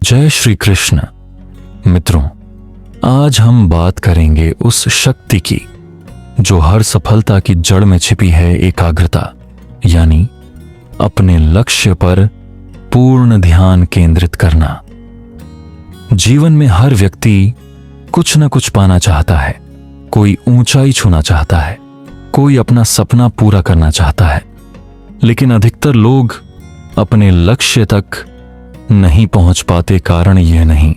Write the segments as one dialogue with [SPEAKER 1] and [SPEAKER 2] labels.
[SPEAKER 1] जय श्री कृष्ण। मित्रों, आज हम बात करेंगे उस शक्ति की जो हर सफलता की जड़ में छिपी है, एकाग्रता, यानी अपने लक्ष्य पर पूर्ण ध्यान केंद्रित करना। जीवन में हर व्यक्ति कुछ न कुछ पाना चाहता है। कोई ऊंचाई छूना चाहता है, कोई अपना सपना पूरा करना चाहता है, लेकिन अधिकतर लोग अपने लक्ष्य तक नहीं पहुंच पाते। कारण यह नहीं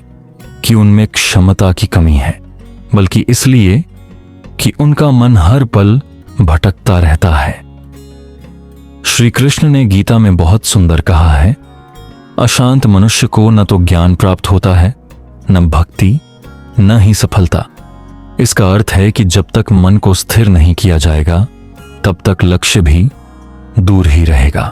[SPEAKER 1] कि उनमें क्षमता की कमी है, बल्कि इसलिए कि उनका मन हर पल भटकता रहता है। श्री कृष्ण ने गीता में बहुत सुंदर कहा है, अशांत मनुष्य को न तो ज्ञान प्राप्त होता है, न भक्ति, न ही सफलता। इसका अर्थ है कि जब तक मन को स्थिर नहीं किया जाएगा, तब तक लक्ष्य भी दूर ही रहेगा।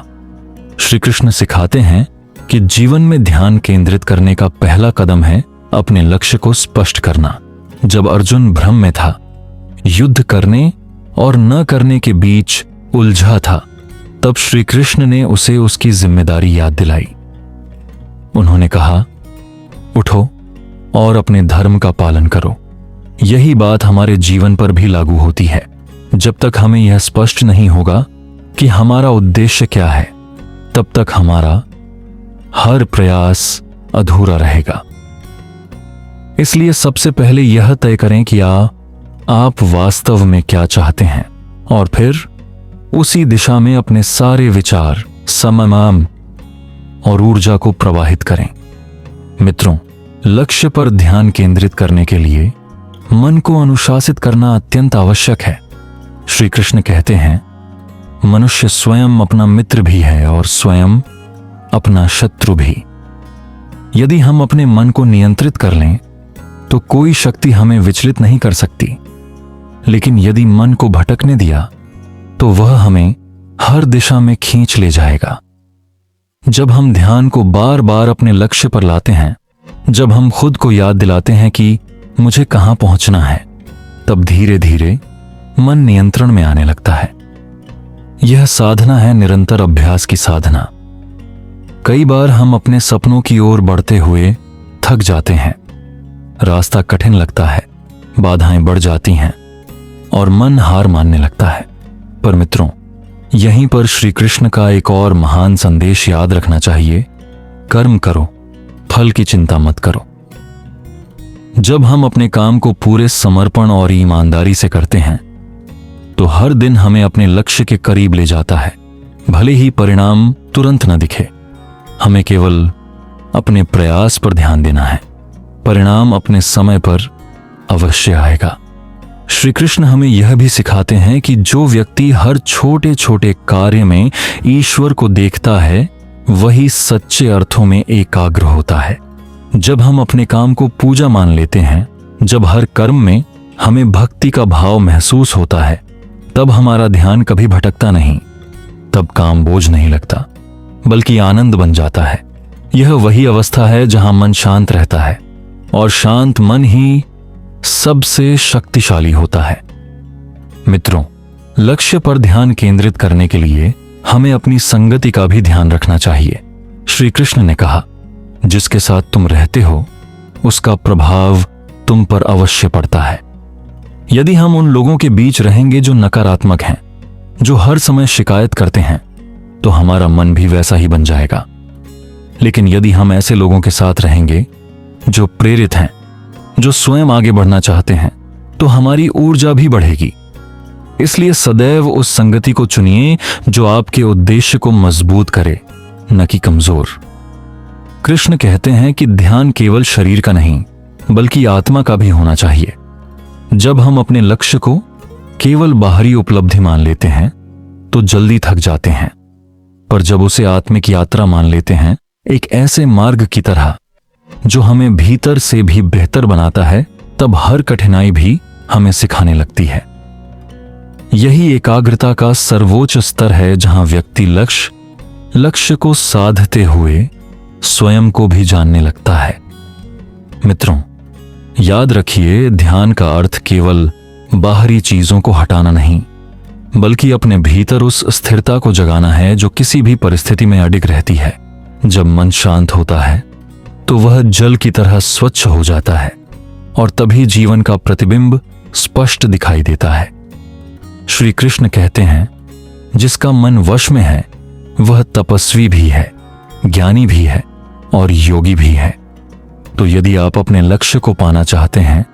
[SPEAKER 1] श्री कृष्ण सिखाते हैं कि जीवन में ध्यान केंद्रित करने का पहला कदम है अपने लक्ष्य को स्पष्ट करना। जब अर्जुन भ्रम में था, युद्ध करने और न करने के बीच उलझा था, तब श्री कृष्ण ने उसे उसकी जिम्मेदारी याद दिलाई। उन्होंने कहा, उठो और अपने धर्म का पालन करो। यही बात हमारे जीवन पर भी लागू होती है। जब तक हमें यह स्पष्ट नहीं होगा कि हमारा उद्देश्य क्या है, तब तक हमारा हर प्रयास अधूरा रहेगा। इसलिए सबसे पहले यह तय करें कि आप वास्तव में क्या चाहते हैं, और फिर उसी दिशा में अपने सारे विचार, समम और ऊर्जा को प्रवाहित करें। मित्रों, लक्ष्य पर ध्यान केंद्रित करने के लिए मन को अनुशासित करना अत्यंत आवश्यक है। श्री कृष्ण कहते हैं, मनुष्य स्वयं अपना मित्र भी है और स्वयं अपना शत्रु भी। यदि हम अपने मन को नियंत्रित कर लें तो कोई शक्ति हमें विचलित नहीं कर सकती, लेकिन यदि मन को भटकने दिया तो वह हमें हर दिशा में खींच ले जाएगा। जब हम ध्यान को बार बार अपने लक्ष्य पर लाते हैं, जब हम खुद को याद दिलाते हैं कि मुझे कहां पहुंचना है, तब धीरे धीरे मन नियंत्रण में आने लगता है। यह साधना है, निरंतर अभ्यास की साधना। कई बार हम अपने सपनों की ओर बढ़ते हुए थक जाते हैं, रास्ता कठिन लगता है, बाधाएं बढ़ जाती हैं और मन हार मानने लगता है। पर मित्रों, यहीं पर श्री कृष्ण का एक और महान संदेश याद रखना चाहिए, कर्म करो, फल की चिंता मत करो। जब हम अपने काम को पूरे समर्पण और ईमानदारी से करते हैं, तो हर दिन हमें अपने लक्ष्य के करीब ले जाता है। भले ही परिणाम तुरंत न दिखे, हमें केवल अपने प्रयास पर ध्यान देना है। परिणाम अपने समय पर अवश्य आएगा। श्री कृष्ण हमें यह भी सिखाते हैं कि जो व्यक्ति हर छोटे छोटे कार्य में ईश्वर को देखता है, वही सच्चे अर्थों में एकाग्र होता है। जब हम अपने काम को पूजा मान लेते हैं, जब हर कर्म में हमें भक्ति का भाव महसूस होता है, तब हमारा ध्यान कभी भटकता नहीं। तब काम बोझ नहीं लगता, बल्कि आनंद बन जाता है। यह वही अवस्था है जहां मन शांत रहता है, और शांत मन ही सबसे शक्तिशाली होता है। मित्रों, लक्ष्य पर ध्यान केंद्रित करने के लिए हमें अपनी संगति का भी ध्यान रखना चाहिए। श्री कृष्ण ने कहा, जिसके साथ तुम रहते हो उसका प्रभाव तुम पर अवश्य पड़ता है। यदि हम उन लोगों के बीच रहेंगे जो नकारात्मक हैं, जो हर समय शिकायत करते हैं, तो हमारा मन भी वैसा ही बन जाएगा। लेकिन यदि हम ऐसे लोगों के साथ रहेंगे जो प्रेरित हैं, जो स्वयं आगे बढ़ना चाहते हैं, तो हमारी ऊर्जा भी बढ़ेगी। इसलिए सदैव उस संगति को चुनिए जो आपके उद्देश्य को मजबूत करे, न कि कमजोर। कृष्ण कहते हैं कि ध्यान केवल शरीर का नहीं, बल्कि आत्मा का भी होना चाहिए। जब हम अपने लक्ष्य को केवल बाहरी उपलब्धि मान लेते हैं, तो जल्दी थक जाते हैं। पर जब उसे आत्मिक यात्रा मान लेते हैं, एक ऐसे मार्ग की तरह जो हमें भीतर से भी बेहतर बनाता है, तब हर कठिनाई भी हमें सिखाने लगती है। यही एकाग्रता का सर्वोच्च स्तर है, जहां व्यक्ति लक्ष्य को साधते हुए स्वयं को भी जानने लगता है। मित्रों, याद रखिए, ध्यान का अर्थ केवल बाहरी चीजों को हटाना नहीं, बल्कि अपने भीतर उस स्थिरता को जगाना है जो किसी भी परिस्थिति में अडिग रहती है। जब मन शांत होता है तो वह जल की तरह स्वच्छ हो जाता है और तभी जीवन का प्रतिबिंब स्पष्ट दिखाई देता है। श्री कृष्ण कहते हैं, जिसका मन वश में है वह तपस्वी भी है, ज्ञानी भी है और योगी भी है। तो यदि आप अपने लक्ष्य को पाना चाहते हैं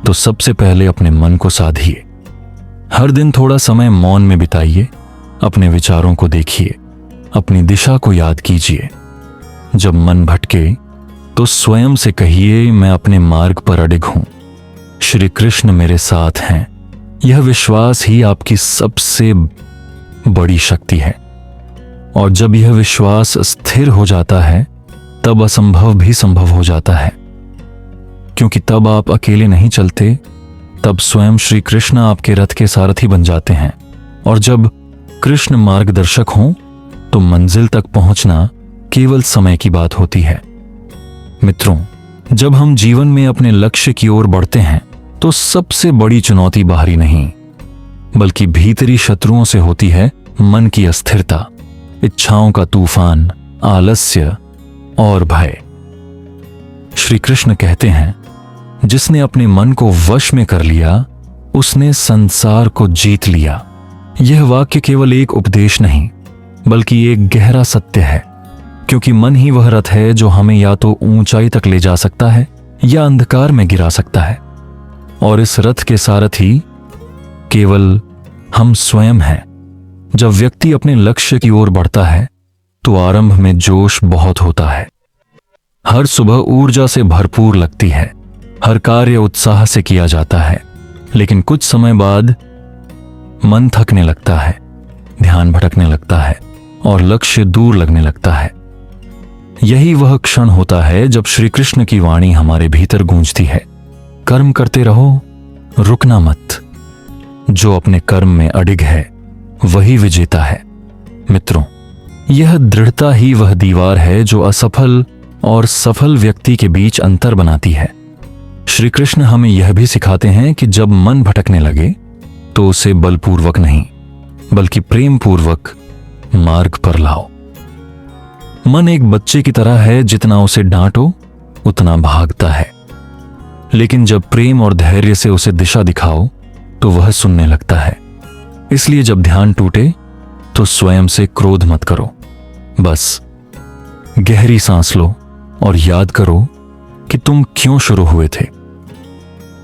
[SPEAKER 1] तो सबसे पहले अपने मन को साधिए। हर दिन थोड़ा समय मौन में बिताइए, अपने विचारों को देखिए, अपनी दिशा को याद कीजिए। जब मन भटके तो स्वयं से कहिए, मैं अपने मार्ग पर अडिग हूं, श्री कृष्ण मेरे साथ हैं। यह विश्वास ही आपकी सबसे बड़ी शक्ति है। और जब यह विश्वास स्थिर हो जाता है तब असंभव भी संभव हो जाता है, क्योंकि तब आप अकेले नहीं चलते, तब स्वयं श्री कृष्ण आपके रथ के सारथी बन जाते हैं। और जब कृष्ण मार्गदर्शक हों तो मंजिल तक पहुंचना केवल समय की बात होती है। मित्रों, जब हम जीवन में अपने लक्ष्य की ओर बढ़ते हैं तो सबसे बड़ी चुनौती बाहरी नहीं बल्कि भीतरी शत्रुओं से होती है। मन की अस्थिरता, इच्छाओं का तूफान, आलस्य और भय। श्री कृष्ण कहते हैं, जिसने अपने मन को वश में कर लिया उसने संसार को जीत लिया। यह वाक्य केवल एक उपदेश नहीं बल्कि एक गहरा सत्य है, क्योंकि मन ही वह रथ है जो हमें या तो ऊंचाई तक ले जा सकता है या अंधकार में गिरा सकता है। और इस रथ के सारथी केवल हम स्वयं हैं। जब व्यक्ति अपने लक्ष्य की ओर बढ़ता है तो आरंभ में जोश बहुत होता है, हर सुबह ऊर्जा से भरपूर लगती है, हर कार्य उत्साह से किया जाता है। लेकिन कुछ समय बाद मन थकने लगता है, ध्यान भटकने लगता है और लक्ष्य दूर लगने लगता है। यही वह क्षण होता है जब श्री कृष्ण की वाणी हमारे भीतर गूंजती है, कर्म करते रहो, रुकना मत। जो अपने कर्म में अडिग है वही विजेता है। मित्रों, यह दृढ़ता ही वह दीवार है जो असफल और सफल व्यक्ति के बीच अंतर बनाती है। श्री कृष्ण हमें यह भी सिखाते हैं कि जब मन भटकने लगे तो उसे बलपूर्वक नहीं बल्कि प्रेम पूर्वक मार्ग पर लाओ। मन एक बच्चे की तरह है, जितना उसे डांटो उतना भागता है, लेकिन जब प्रेम और धैर्य से उसे दिशा दिखाओ तो वह सुनने लगता है। इसलिए जब ध्यान टूटे तो स्वयं से क्रोध मत करो, बस गहरी सांस लो और याद करो कि तुम क्यों शुरू हुए थे।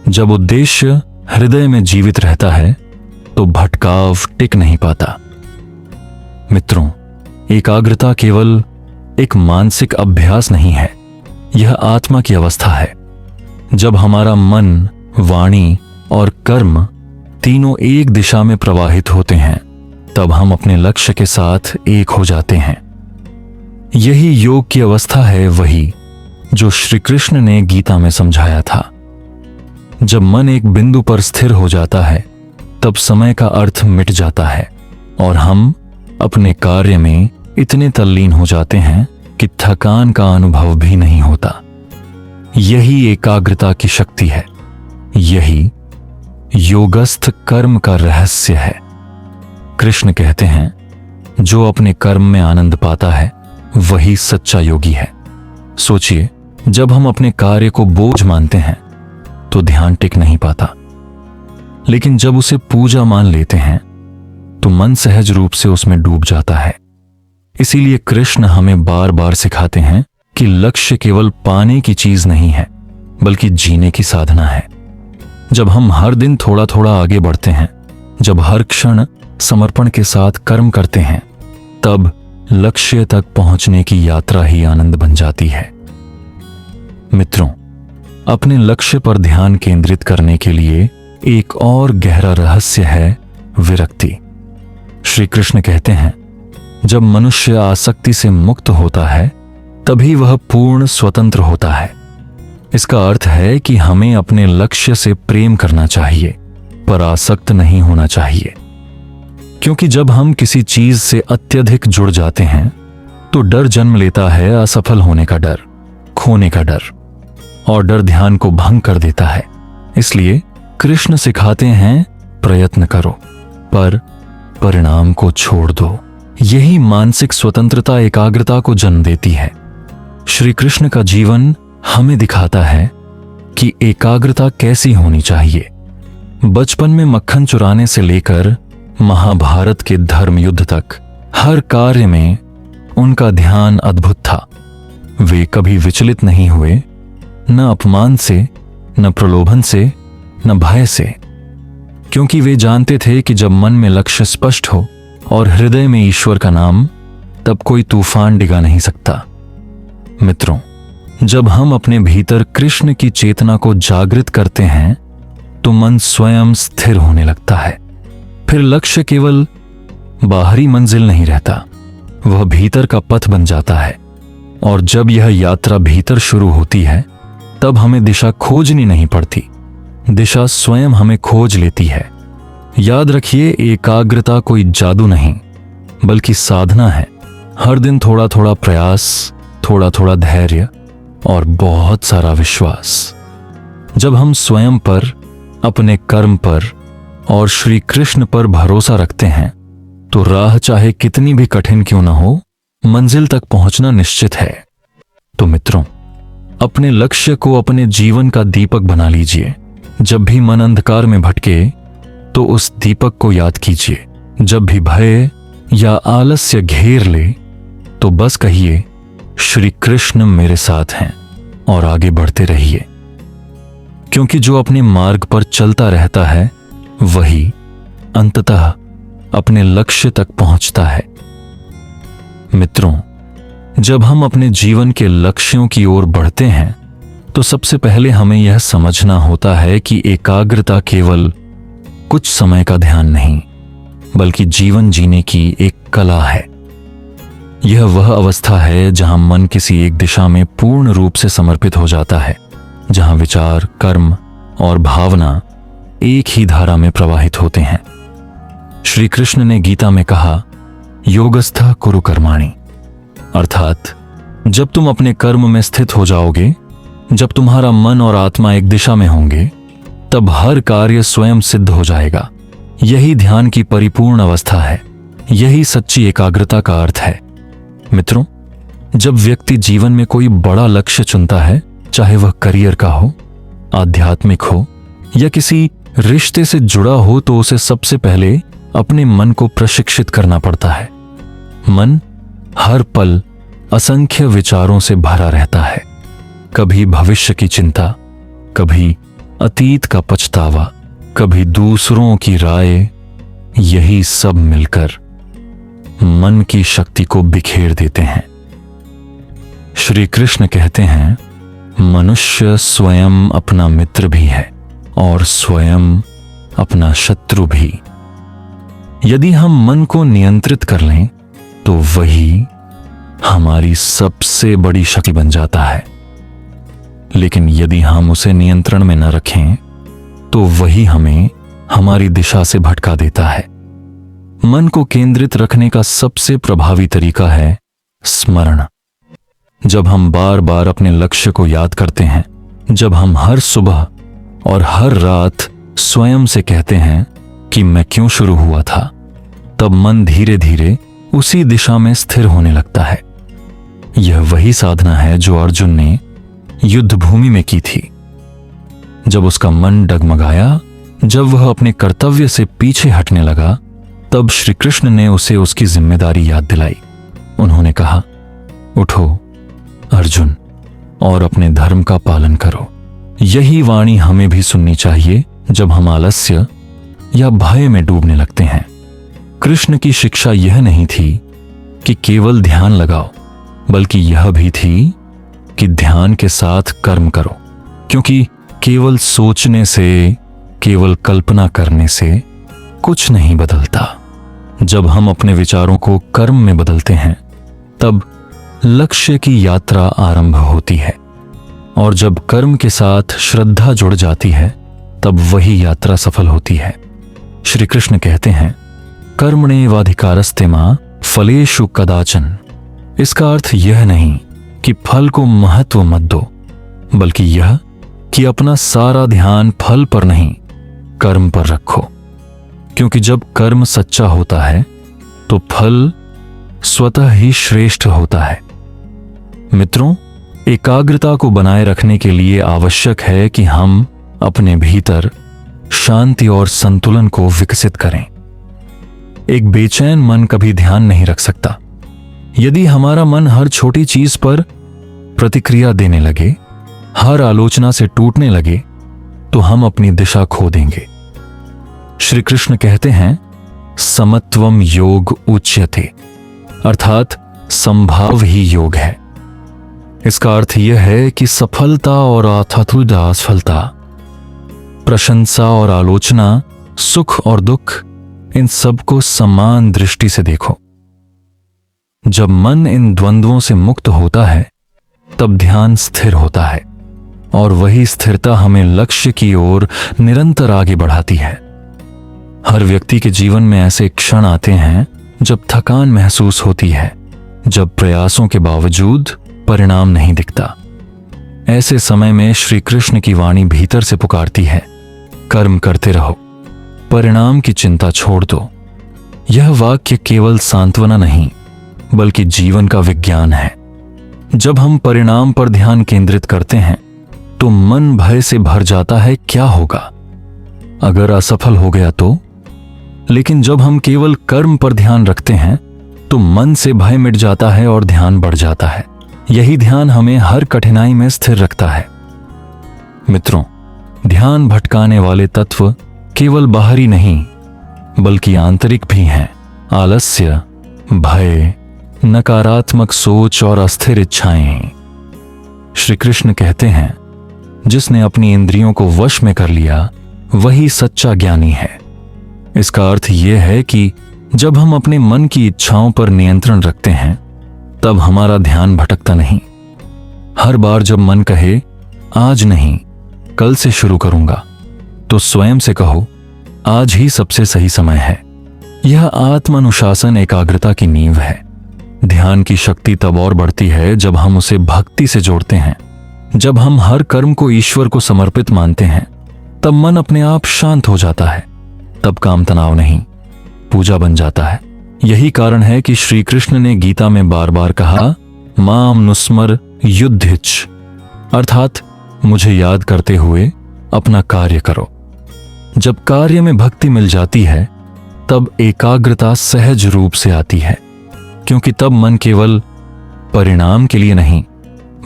[SPEAKER 1] जब उद्देश्य हृदय में जीवित रहता है तो भटकाव टिक नहीं पाता। मित्रों, एकाग्रता केवल एक मानसिक अभ्यास नहीं है, यह आत्मा की अवस्था है। जब हमारा मन, वाणी और कर्म तीनों एक दिशा में प्रवाहित होते हैं तब हम अपने लक्ष्य के साथ एक हो जाते हैं। यही योग की अवस्था है, वही जो श्री कृष्ण ने गीता में समझाया था। जब मन एक बिंदु पर स्थिर हो जाता है तब समय का अर्थ मिट जाता है और हम अपने कार्य में इतने तल्लीन हो जाते हैं कि थकान का अनुभव भी नहीं होता। यही एकाग्रता की शक्ति है, यही योगस्थ कर्म का रहस्य है। कृष्ण कहते हैं, जो अपने कर्म में आनंद पाता है वही सच्चा योगी है। सोचिए, जब हम अपने कार्य को बोझ मानते हैं तो ध्यान टिक नहीं पाता, लेकिन जब उसे पूजा मान लेते हैं तो मन सहज रूप से उसमें डूब जाता है। इसीलिए कृष्ण हमें बार बार सिखाते हैं कि लक्ष्य केवल पाने की चीज नहीं है बल्कि जीने की साधना है। जब हम हर दिन थोड़ा थोड़ा आगे बढ़ते हैं, जब हर क्षण समर्पण के साथ कर्म करते हैं, तब लक्ष्य तक पहुंचने की यात्रा ही आनंद बन जाती है। मित्रों, अपने लक्ष्य पर ध्यान केंद्रित करने के लिए एक और गहरा रहस्य है विरक्ति। श्री कृष्ण कहते हैं, जब मनुष्य आसक्ति से मुक्त होता है तभी वह पूर्ण स्वतंत्र होता है। इसका अर्थ है कि हमें अपने लक्ष्य से प्रेम करना चाहिए पर आसक्त नहीं होना चाहिए, क्योंकि जब हम किसी चीज से अत्यधिक जुड़ जाते हैं तो डर जन्म लेता है, असफल होने का डर, खोने का डर, और डर ध्यान को भंग कर देता है। इसलिए कृष्ण सिखाते हैं, प्रयत्न करो पर परिणाम को छोड़ दो। यही मानसिक स्वतंत्रता एकाग्रता को जन्म देती है। श्री कृष्ण का जीवन हमें दिखाता है कि एकाग्रता कैसी होनी चाहिए। बचपन में मक्खन चुराने से लेकर महाभारत के धर्म युद्ध तक हर कार्य में उनका ध्यान अद्भुत था। वे कभी विचलित नहीं हुए, न अपमान से, न प्रलोभन से, न भय से, क्योंकि वे जानते थे कि जब मन में लक्ष्य स्पष्ट हो और हृदय में ईश्वर का नाम, तब कोई तूफान डिगा नहीं सकता। मित्रों, जब हम अपने भीतर कृष्ण की चेतना को जागृत करते हैं तो मन स्वयं स्थिर होने लगता है। फिर लक्ष्य केवल बाहरी मंजिल नहीं रहता, वह भीतर का पथ बन जाता है। और जब यह यात्रा भीतर शुरू होती है तब हमें दिशा खोजनी नहीं पड़ती, दिशा स्वयं हमें खोज लेती है। याद रखिए, एकाग्रता कोई जादू नहीं बल्कि साधना है। हर दिन थोड़ा थोड़ा प्रयास, थोड़ा थोड़ा धैर्य और बहुत सारा विश्वास। जब हम स्वयं पर, अपने कर्म पर और श्री कृष्ण पर भरोसा रखते हैं तो राह चाहे कितनी भी कठिन क्यों न हो, मंजिल तक पहुंचना निश्चित है। तो मित्रों, अपने लक्ष्य को अपने जीवन का दीपक बना लीजिए। जब भी मन अंधकार में भटके तो उस दीपक को याद कीजिए। जब भी भय या आलस्य घेर ले तो बस कहिए, श्री कृष्ण मेरे साथ हैं, और आगे बढ़ते रहिए। क्योंकि जो अपने मार्ग पर चलता रहता है वही अंततः अपने लक्ष्य तक पहुंचता है। मित्रों, जब हम अपने जीवन के लक्ष्यों की ओर बढ़ते हैं तो सबसे पहले हमें यह समझना होता है कि एकाग्रता केवल कुछ समय का ध्यान नहीं बल्कि जीवन जीने की एक कला है। यह वह अवस्था है जहां मन किसी एक दिशा में पूर्ण रूप से समर्पित हो जाता है, जहां विचार, कर्म और भावना एक ही धारा में प्रवाहित होते हैं। श्री कृष्ण ने गीता में कहा, योगस्थ कुरु कर्माणि, अर्थात जब तुम अपने कर्म में स्थित हो जाओगे, जब तुम्हारा मन और आत्मा एक दिशा में होंगे, तब हर कार्य स्वयं सिद्ध हो जाएगा। यही ध्यान की परिपूर्ण अवस्था है, यही सच्ची एकाग्रता का अर्थ है। मित्रों, जब व्यक्ति जीवन में कोई बड़ा लक्ष्य चुनता है, चाहे वह करियर का हो, आध्यात्मिक हो या किसी रिश्ते से जुड़ा हो, तो उसे सबसे पहले अपने मन को प्रशिक्षित करना पड़ता है। मन हर पल असंख्य विचारों से भरा रहता है, कभी भविष्य की चिंता, कभी अतीत का पछतावा, कभी दूसरों की राय। यही सब मिलकर मन की शक्ति को बिखेर देते हैं। श्री कृष्ण कहते हैं, मनुष्य स्वयं अपना मित्र भी है और स्वयं अपना शत्रु भी। यदि हम मन को नियंत्रित कर लें तो वही हमारी सबसे बड़ी शक्ति बन जाता है, लेकिन यदि हम उसे नियंत्रण में न रखें तो वही हमें हमारी दिशा से भटका देता है। मन को केंद्रित रखने का सबसे प्रभावी तरीका है स्मरण। जब हम बार बार अपने लक्ष्य को याद करते हैं, जब हम हर सुबह और हर रात स्वयं से कहते हैं कि मैं क्यों शुरू हुआ था, तब मन धीरे धीरे उसी दिशा में स्थिर होने लगता है। यह वही साधना है जो अर्जुन ने युद्ध भूमि में की थी। जब उसका मन डगमगाया, जब वह अपने कर्तव्य से पीछे हटने लगा, तब श्री कृष्ण ने उसे उसकी जिम्मेदारी याद दिलाई। उन्होंने कहा, उठो अर्जुन और अपने धर्म का पालन करो। यही वाणी हमें भी सुननी चाहिए जब हम आलस्य या भय में डूबने लगते हैं। कृष्ण की शिक्षा यह नहीं थी कि केवल ध्यान लगाओ, बल्कि यह भी थी कि ध्यान के साथ कर्म करो, क्योंकि केवल सोचने से, केवल कल्पना करने से कुछ नहीं बदलता। जब हम अपने विचारों को कर्म में बदलते हैं, तब लक्ष्य की यात्रा आरंभ होती है, और जब कर्म के साथ श्रद्धा जुड़ जाती है, तब वही यात्रा सफल होती है। श्री कृष्ण कहते हैं, कर्मण्येवाधिकारस्ते मा फलेषु कदाचन। इसका अर्थ यह नहीं कि फल को महत्व मत दो, बल्कि यह कि अपना सारा ध्यान फल पर नहीं, कर्म पर रखो। क्योंकि जब कर्म सच्चा होता है तो फल स्वतः ही श्रेष्ठ होता है। मित्रों, एकाग्रता को बनाए रखने के लिए आवश्यक है कि हम अपने भीतर शांति और संतुलन को विकसित करें। एक बेचैन मन कभी ध्यान नहीं रख सकता। यदि हमारा मन हर छोटी चीज पर प्रतिक्रिया देने लगे, हर आलोचना से टूटने लगे, तो हम अपनी दिशा खो देंगे। श्री कृष्ण कहते हैं, समत्वम योग उच्यते, अर्थात संभाव ही योग है। इसका अर्थ यह है कि सफलता और अथातुदा असफलता, प्रशंसा और आलोचना, सुख और दुख, इन सबको समान दृष्टि से देखो। जब मन इन द्वंद्वों से मुक्त होता है तब ध्यान स्थिर होता है, और वही स्थिरता हमें लक्ष्य की ओर निरंतर आगे बढ़ाती है। हर व्यक्ति के जीवन में ऐसे क्षण आते हैं जब थकान महसूस होती है, जब प्रयासों के बावजूद परिणाम नहीं दिखता। ऐसे समय में श्री कृष्ण की वाणी भीतर से पुकारती है, कर्म करते रहो, परिणाम की चिंता छोड़ दो। यह वाक्य केवल सांत्वना नहीं बल्कि जीवन का विज्ञान है। जब हम परिणाम पर ध्यान केंद्रित करते हैं तो मन भय से भर जाता है, क्या होगा अगर असफल हो गया तो। लेकिन जब हम केवल कर्म पर ध्यान रखते हैं तो मन से भय मिट जाता है और ध्यान बढ़ जाता है। यही ध्यान हमें हर कठिनाई में स्थिर रखता है। मित्रों, ध्यान भटकाने वाले तत्व केवल बाहरी नहीं बल्कि आंतरिक भी हैं। आलस्य, भय, नकारात्मक सोच और अस्थिर इच्छाएं। श्री कृष्ण कहते हैं, जिसने अपनी इंद्रियों को वश में कर लिया वही सच्चा ज्ञानी है। इसका अर्थ यह है कि जब हम अपने मन की इच्छाओं पर नियंत्रण रखते हैं तब हमारा ध्यान भटकता नहीं। हर बार जब मन कहे आज नहीं कल से शुरू करूंगा, तो स्वयं से कहो आज ही सबसे सही समय है। यह आत्मानुशासन एकाग्रता की नींव है। ध्यान की शक्ति तब और बढ़ती है जब हम उसे भक्ति से जोड़ते हैं। जब हम हर कर्म को ईश्वर को समर्पित मानते हैं तब मन अपने आप शांत हो जाता है। तब काम तनाव नहीं, पूजा बन जाता है। यही कारण है कि श्री कृष्ण ने गीता में बार बार कहा, माम नुस्मर युद्धिच, अर्थात मुझे याद करते हुए अपना कार्य करो। जब कार्य में भक्ति मिल जाती है तब एकाग्रता सहज रूप से आती है, क्योंकि तब मन केवल परिणाम के लिए नहीं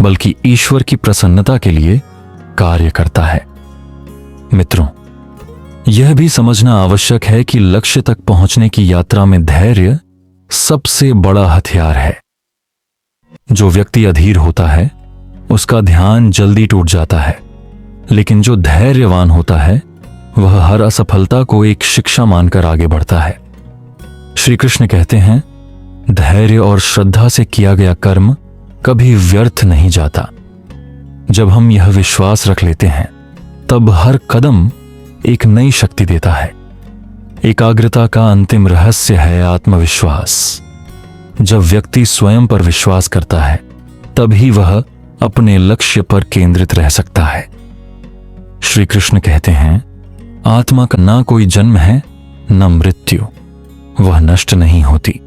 [SPEAKER 1] बल्कि ईश्वर की प्रसन्नता के लिए कार्य करता है। मित्रों, यह भी समझना आवश्यक है कि लक्ष्य तक पहुंचने की यात्रा में धैर्य सबसे बड़ा हथियार है। जो व्यक्ति अधीर होता है उसका ध्यान जल्दी टूट जाता है, लेकिन जो धैर्यवान होता है वह हर असफलता को एक शिक्षा मानकर आगे बढ़ता है। श्री कृष्ण कहते हैं, धैर्य और श्रद्धा से किया गया कर्म कभी व्यर्थ नहीं जाता। जब हम यह विश्वास रख लेते हैं तब हर कदम एक नई शक्ति देता है। एकाग्रता का अंतिम रहस्य है आत्मविश्वास। जब व्यक्ति स्वयं पर विश्वास करता है तभी वह अपने लक्ष्य पर केंद्रित रह सकता है। श्री कृष्ण कहते हैं, आत्मा का ना कोई जन्म है न मृत्यु, वह नष्ट नहीं होती।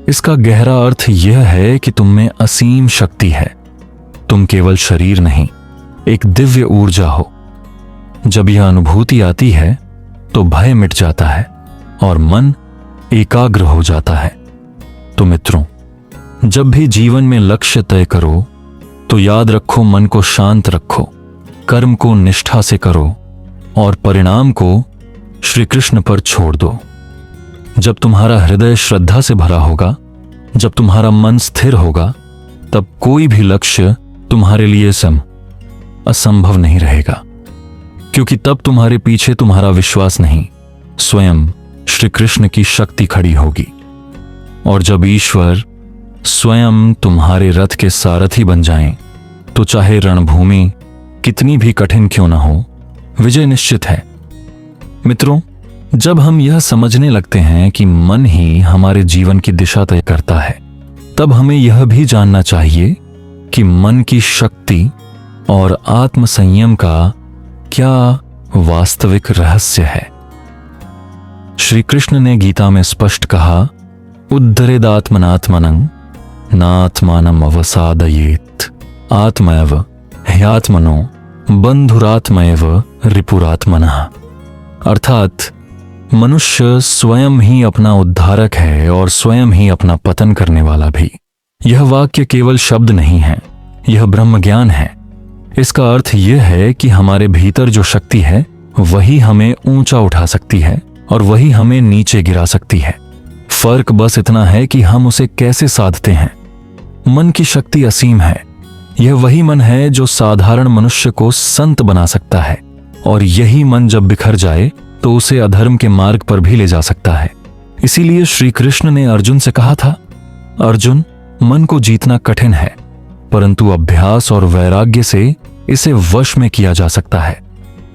[SPEAKER 1] इसका गहरा अर्थ यह है कि तुम में असीम शक्ति है। तुम केवल शरीर नहीं, एक दिव्य ऊर्जा हो। जब यह अनुभूति आती है तो भय मिट जाता है और मन एकाग्र हो जाता है। तो मित्रों, जब भी जीवन में लक्ष्य तय करो तो याद रखो, मन को शांत रखो, कर्म को निष्ठा से करो और परिणाम को श्री कृष्ण पर छोड़ दो। जब तुम्हारा हृदय श्रद्धा से भरा होगा, जब तुम्हारा मन स्थिर होगा, तब कोई भी लक्ष्य तुम्हारे लिए असंभव नहीं रहेगा, क्योंकि तब तुम्हारे पीछे तुम्हारा विश्वास नहीं, स्वयं श्री कृष्ण की शक्ति खड़ी होगी। और जब ईश्वर स्वयं तुम्हारे रथ के सारथी बन जाएं, तो चाहे रणभूमि कितनी भी कठिन क्यों ना हो, विजय निश्चित है। मित्रों, जब हम यह समझने लगते हैं कि मन ही हमारे जीवन की दिशा तय करता है, तब हमें यह भी जानना चाहिए कि मन की शक्ति और आत्मसंयम का क्या वास्तविक रहस्य है। श्री कृष्ण ने गीता में स्पष्ट कहा, उद्धरेदात्मनात्मनं नात्मानम अवसादयेत। आत्मैव ह्यात्मनो बंधुरात्मैव रिपुरात्मनः। अर्थात मनुष्य स्वयं ही अपना उद्धारक है और स्वयं ही अपना पतन करने वाला भी। यह वाक्य केवल शब्द नहीं है, यह ब्रह्म ज्ञान है। इसका अर्थ यह है कि हमारे भीतर जो शक्ति है वही हमें ऊंचा उठा सकती है और वही हमें नीचे गिरा सकती है। फर्क बस इतना है कि हम उसे कैसे साधते हैं। मन की शक्ति असीम है। यह वही मन है जो साधारण मनुष्य को संत बना सकता है, और यही मन जब बिखर जाए तो उसे अधर्म के मार्ग पर भी ले जा सकता है। इसीलिए श्री कृष्ण ने अर्जुन से कहा था, अर्जुन, मन को जीतना कठिन है, परंतु अभ्यास और वैराग्य से इसे वश में किया जा सकता है।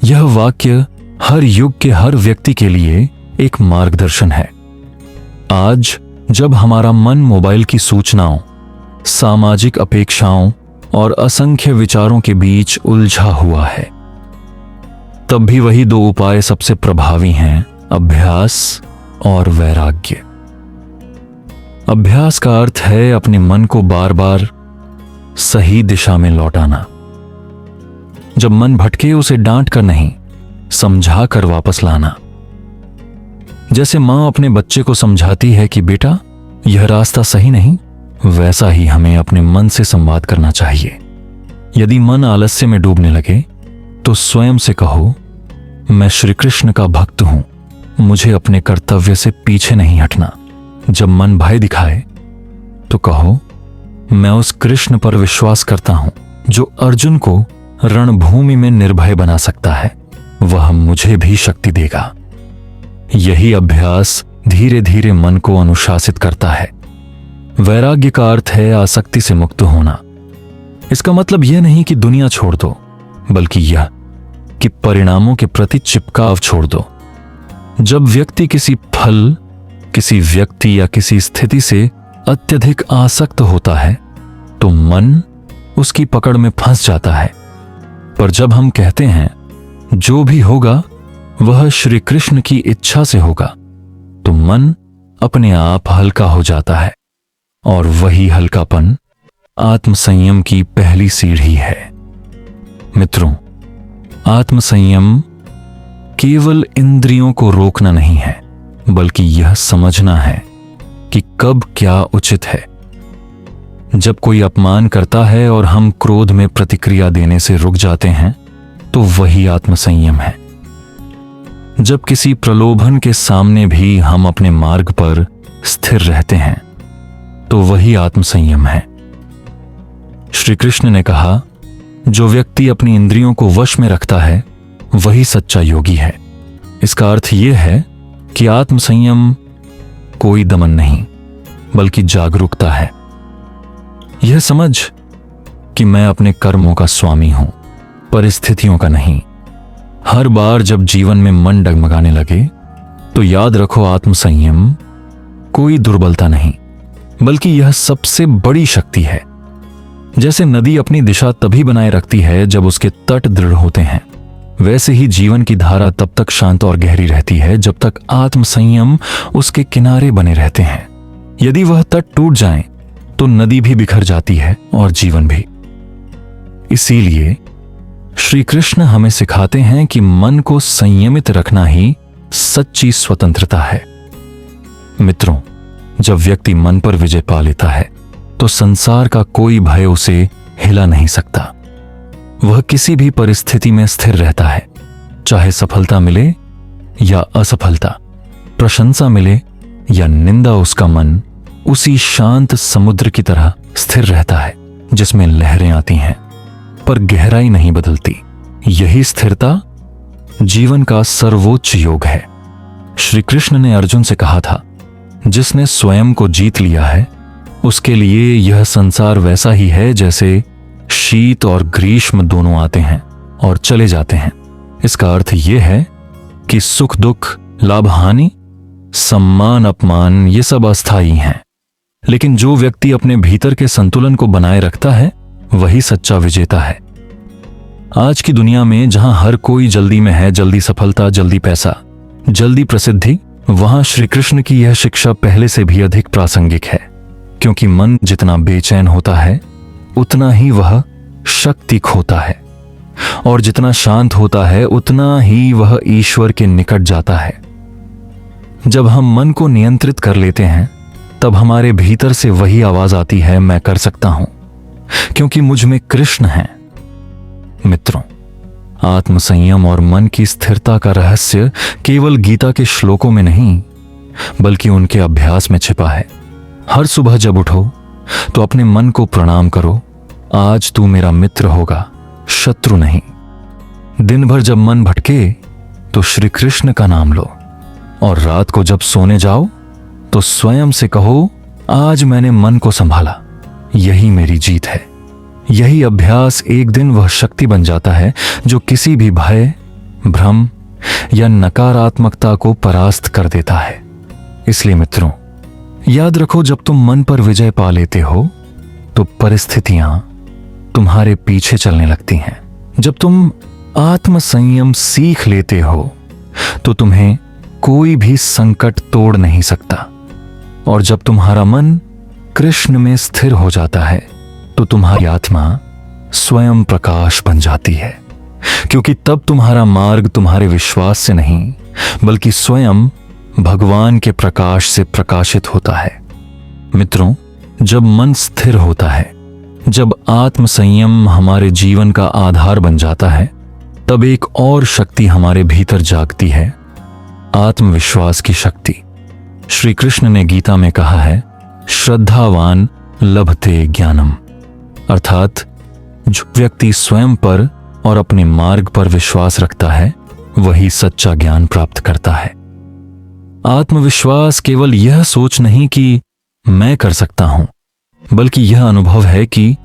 [SPEAKER 1] यह वाक्य हर युग के हर व्यक्ति के लिए एक मार्गदर्शन है। आज जब हमारा मन मोबाइल की सूचनाओं, सामाजिक अपेक्षाओं और असंख्य विचारों के बीच उलझा हुआ है, तब भी वही दो उपाय सबसे प्रभावी हैं, अभ्यास और वैराग्य। अभ्यास का अर्थ है अपने मन को बार बार सही दिशा में लौटाना। जब मन भटके उसे डांट कर नहीं, समझा कर वापस लाना। जैसे मां अपने बच्चे को समझाती है कि बेटा यह रास्ता सही नहीं, वैसा ही हमें अपने मन से संवाद करना चाहिए। यदि मन आलस्य में डूबने लगे तो स्वयं से कहो, मैं श्री कृष्ण का भक्त हूं, मुझे अपने कर्तव्य से पीछे नहीं हटना। जब मन भय दिखाए तो कहो, मैं उस कृष्ण पर विश्वास करता हूं जो अर्जुन को रणभूमि में निर्भय बना सकता है, वह मुझे भी शक्ति देगा। यही अभ्यास धीरे धीरे मन को अनुशासित करता है। वैराग्य का अर्थ है आसक्ति से मुक्त होना। इसका मतलब यह नहीं कि दुनिया छोड़ दो, बल्कि यह कि परिणामों के प्रति चिपकाव छोड़ दो। जब व्यक्ति किसी फल, किसी व्यक्ति या किसी स्थिति से अत्यधिक आसक्त होता है तो मन उसकी पकड़ में फंस जाता है। पर जब हम कहते हैं जो भी होगा वह श्री कृष्ण की इच्छा से होगा, तो मन अपने आप हल्का हो जाता है, और वही हल्कापन आत्मसंयम की पहली सीढ़ी है। मित्रों, आत्मसंयम केवल इंद्रियों को रोकना नहीं है, बल्कि यह समझना है कि कब क्या उचित है। जब कोई अपमान करता है और हम क्रोध में प्रतिक्रिया देने से रुक जाते हैं तो वही आत्मसंयम है। जब किसी प्रलोभन के सामने भी हम अपने मार्ग पर स्थिर रहते हैं तो वही आत्मसंयम है। श्री कृष्ण ने कहा, जो व्यक्ति अपनी इंद्रियों को वश में रखता है वही सच्चा योगी है। इसका अर्थ यह है कि आत्मसंयम कोई दमन नहीं, बल्कि जागरूकता है। यह समझ कि मैं अपने कर्मों का स्वामी हूं, परिस्थितियों का नहीं। हर बार जब जीवन में मन डगमगाने लगे तो याद रखो, आत्मसंयम कोई दुर्बलता नहीं, बल्कि यह सबसे बड़ी शक्ति है। जैसे नदी अपनी दिशा तभी बनाए रखती है जब उसके तट दृढ़ होते हैं, वैसे ही जीवन की धारा तब तक शांत और गहरी रहती है जब तक आत्मसंयम उसके किनारे बने रहते हैं। यदि वह तट टूट जाएं, तो नदी भी बिखर जाती है और जीवन भी। इसीलिए श्री कृष्ण हमें सिखाते हैं कि मन को संयमित रखना ही सच्ची स्वतंत्रता है। मित्रों, जब व्यक्ति मन पर विजय पा लेता है तो संसार का कोई भय उसे हिला नहीं सकता। वह किसी भी परिस्थिति में स्थिर रहता है, चाहे सफलता मिले या असफलता, प्रशंसा मिले या निंदा। उसका मन उसी शांत समुद्र की तरह स्थिर रहता है जिसमें लहरें आती हैं पर गहराई नहीं बदलती। यही स्थिरता जीवन का सर्वोच्च योग है। श्री कृष्ण ने अर्जुन से कहा था, जिसने स्वयं को जीत लिया है उसके लिए यह संसार वैसा ही है जैसे शीत और ग्रीष्म दोनों आते हैं और चले जाते हैं। इसका अर्थ यह है कि सुख दुख, लाभ हानि, सम्मान अपमान ये सब अस्थायी हैं, लेकिन जो व्यक्ति अपने भीतर के संतुलन को बनाए रखता है वही सच्चा विजेता है। आज की दुनिया में जहां हर कोई जल्दी में है, जल्दी सफलता, जल्दी पैसा, जल्दी प्रसिद्धि, वहां श्री कृष्ण की यह शिक्षा पहले से भी अधिक प्रासंगिक है, क्योंकि मन जितना बेचैन होता है उतना ही वह शक्ति खोता है, और जितना शांत होता है उतना ही वह ईश्वर के निकट जाता है। जब हम मन को नियंत्रित कर लेते हैं तब हमारे भीतर से वही आवाज आती है, मैं कर सकता हूं क्योंकि मुझ में कृष्ण है। मित्रों, आत्मसंयम और मन की स्थिरता का रहस्य केवल गीता के श्लोकों में नहीं बल्कि उनके अभ्यास में छिपा है। हर सुबह जब उठो तो अपने मन को प्रणाम करो, आज तू मेरा मित्र होगा, शत्रु नहीं। दिन भर जब मन भटके तो श्री कृष्ण का नाम लो, और रात को जब सोने जाओ तो स्वयं से कहो, आज मैंने मन को संभाला, यही मेरी जीत है। यही अभ्यास एक दिन वह शक्ति बन जाता है जो किसी भी भय, भ्रम या नकारात्मकता को परास्त कर देता है। इसलिए मित्रों, याद रखो, जब तुम मन पर विजय पा लेते हो तो परिस्थितियां तुम्हारे पीछे चलने लगती हैं। जब तुम आत्मसंयम सीख लेते हो तो तुम्हें कोई भी संकट तोड़ नहीं सकता, और जब तुम्हारा मन कृष्ण में स्थिर हो जाता है तो तुम्हारी आत्मा स्वयं प्रकाश बन जाती है, क्योंकि तब तुम्हारा मार्ग तुम्हारे विश्वास से नहीं बल्कि स्वयं भगवान के प्रकाश से प्रकाशित होता है। मित्रों, जब मन स्थिर होता है, जब आत्मसंयम हमारे जीवन का आधार बन जाता है, तब एक और शक्ति हमारे भीतर जागती है, आत्मविश्वास की शक्ति। श्री कृष्ण ने गीता में कहा है, श्रद्धावान लभते ज्ञानम, अर्थात जो व्यक्ति स्वयं पर और अपने मार्ग पर विश्वास रखता है वही सच्चा ज्ञान प्राप्त करता है। आत्मविश्वास केवल यह सोच नहीं कि मैं कर सकता हूं, बल्कि यह अनुभव है कि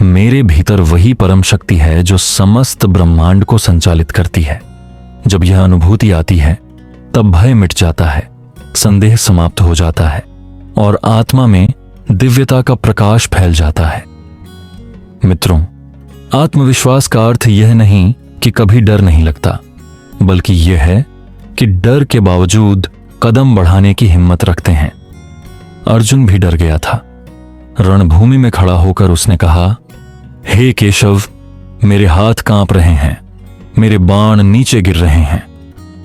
[SPEAKER 1] मेरे भीतर वही परम शक्ति है जो समस्त ब्रह्मांड को संचालित करती है। जब यह अनुभूति आती है तब भय मिट जाता है, संदेह समाप्त हो जाता है और आत्मा में दिव्यता का प्रकाश फैल जाता है। मित्रों, आत्मविश्वास का अर्थ यह नहीं कि कभी डर नहीं लगता, बल्कि यह है कि डर के बावजूद कदम बढ़ाने की हिम्मत रखते हैं। अर्जुन भी डर गया था। रणभूमि में खड़ा होकर उसने कहा, हे केशव, मेरे हाथ कांप रहे हैं, मेरे बाण नीचे गिर रहे हैं।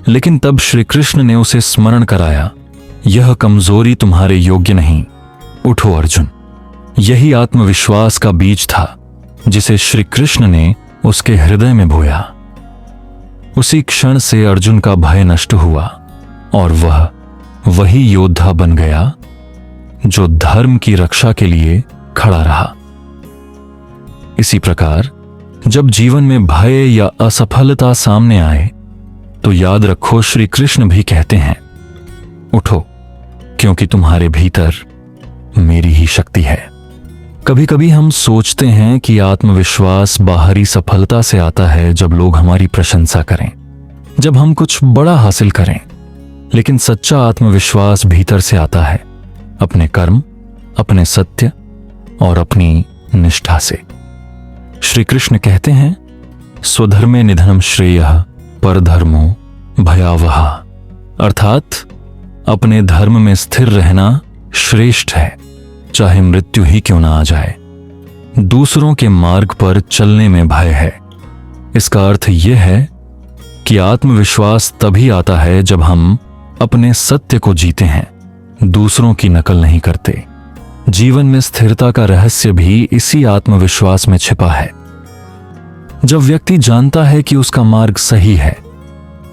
[SPEAKER 1] लेकिन तब श्री कृष्ण ने उसे स्मरण कराया, यह कमजोरी तुम्हारे योग्य नहीं, उठो अर्जुन। यही आत्मविश्वास का बीज था जिसे श्री कृष्ण ने उसके हृदय में बोया। उसी क्षण से अर्जुन का भय नष्ट हुआ और वह वही योद्धा बन गया जो धर्म की रक्षा के लिए खड़ा रहा। इसी प्रकार जब जीवन में भय या असफलता सामने आए तो याद रखो, श्री कृष्ण भी कहते हैं, उठो, क्योंकि तुम्हारे भीतर मेरी ही शक्ति है। कभी कभी हम सोचते हैं कि आत्मविश्वास बाहरी सफलता से आता है, जब लोग हमारी प्रशंसा करें, जब हम कुछ बड़ा हासिल करें। लेकिन सच्चा आत्मविश्वास भीतर से आता है, अपने कर्म, अपने सत्य और अपनी निष्ठा से। श्री कृष्ण कहते हैं, स्वधर्मे निधनम श्रेयः परधर्मो भयावह, अर्थात अपने धर्म में स्थिर रहना श्रेष्ठ है, चाहे मृत्यु ही क्यों ना आ जाए। दूसरों के मार्ग पर चलने में भय है। इसका अर्थ यह है कि आत्मविश्वास तभी आता है जब हम अपने सत्य को जीते हैं, दूसरों की नकल नहीं करते। जीवन में स्थिरता का रहस्य भी इसी आत्मविश्वास में छिपा है। जब व्यक्ति जानता है कि उसका मार्ग सही है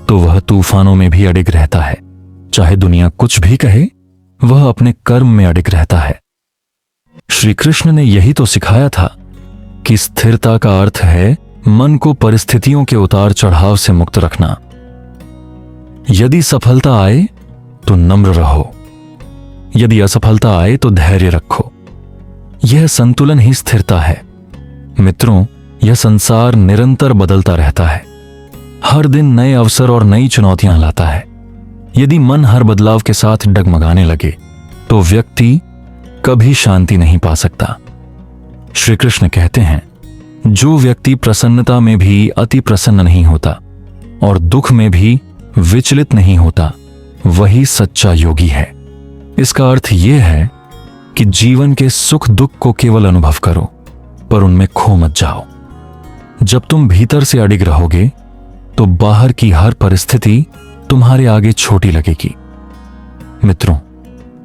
[SPEAKER 1] तो वह तूफानों में भी अडिग रहता है। चाहे दुनिया कुछ भी कहे, वह अपने कर्म में अडिग रहता है। श्री कृष्ण ने यही तो सिखाया था कि स्थिरता का अर्थ है मन को परिस्थितियों के उतार चढ़ाव से मुक्त रखना। यदि सफलता आए तो नम्र रहो, यदि असफलता आए तो धैर्य रखो। यह संतुलन ही स्थिरता है। मित्रों, यह संसार निरंतर बदलता रहता है, हर दिन नए अवसर और नई चुनौतियां लाता है। यदि मन हर बदलाव के साथ डगमगाने लगे तो व्यक्ति कभी शांति नहीं पा सकता। श्री कृष्ण कहते हैं, जो व्यक्ति प्रसन्नता में भी अति प्रसन्न नहीं होता और दुख में भी विचलित नहीं होता, वही सच्चा योगी है। इसका अर्थ यह है कि जीवन के सुख दुख को केवल अनुभव करो, पर उनमें खो मत जाओ। जब तुम भीतर से अडिग रहोगे तो बाहर की हर परिस्थिति तुम्हारे आगे छोटी लगेगी। मित्रों,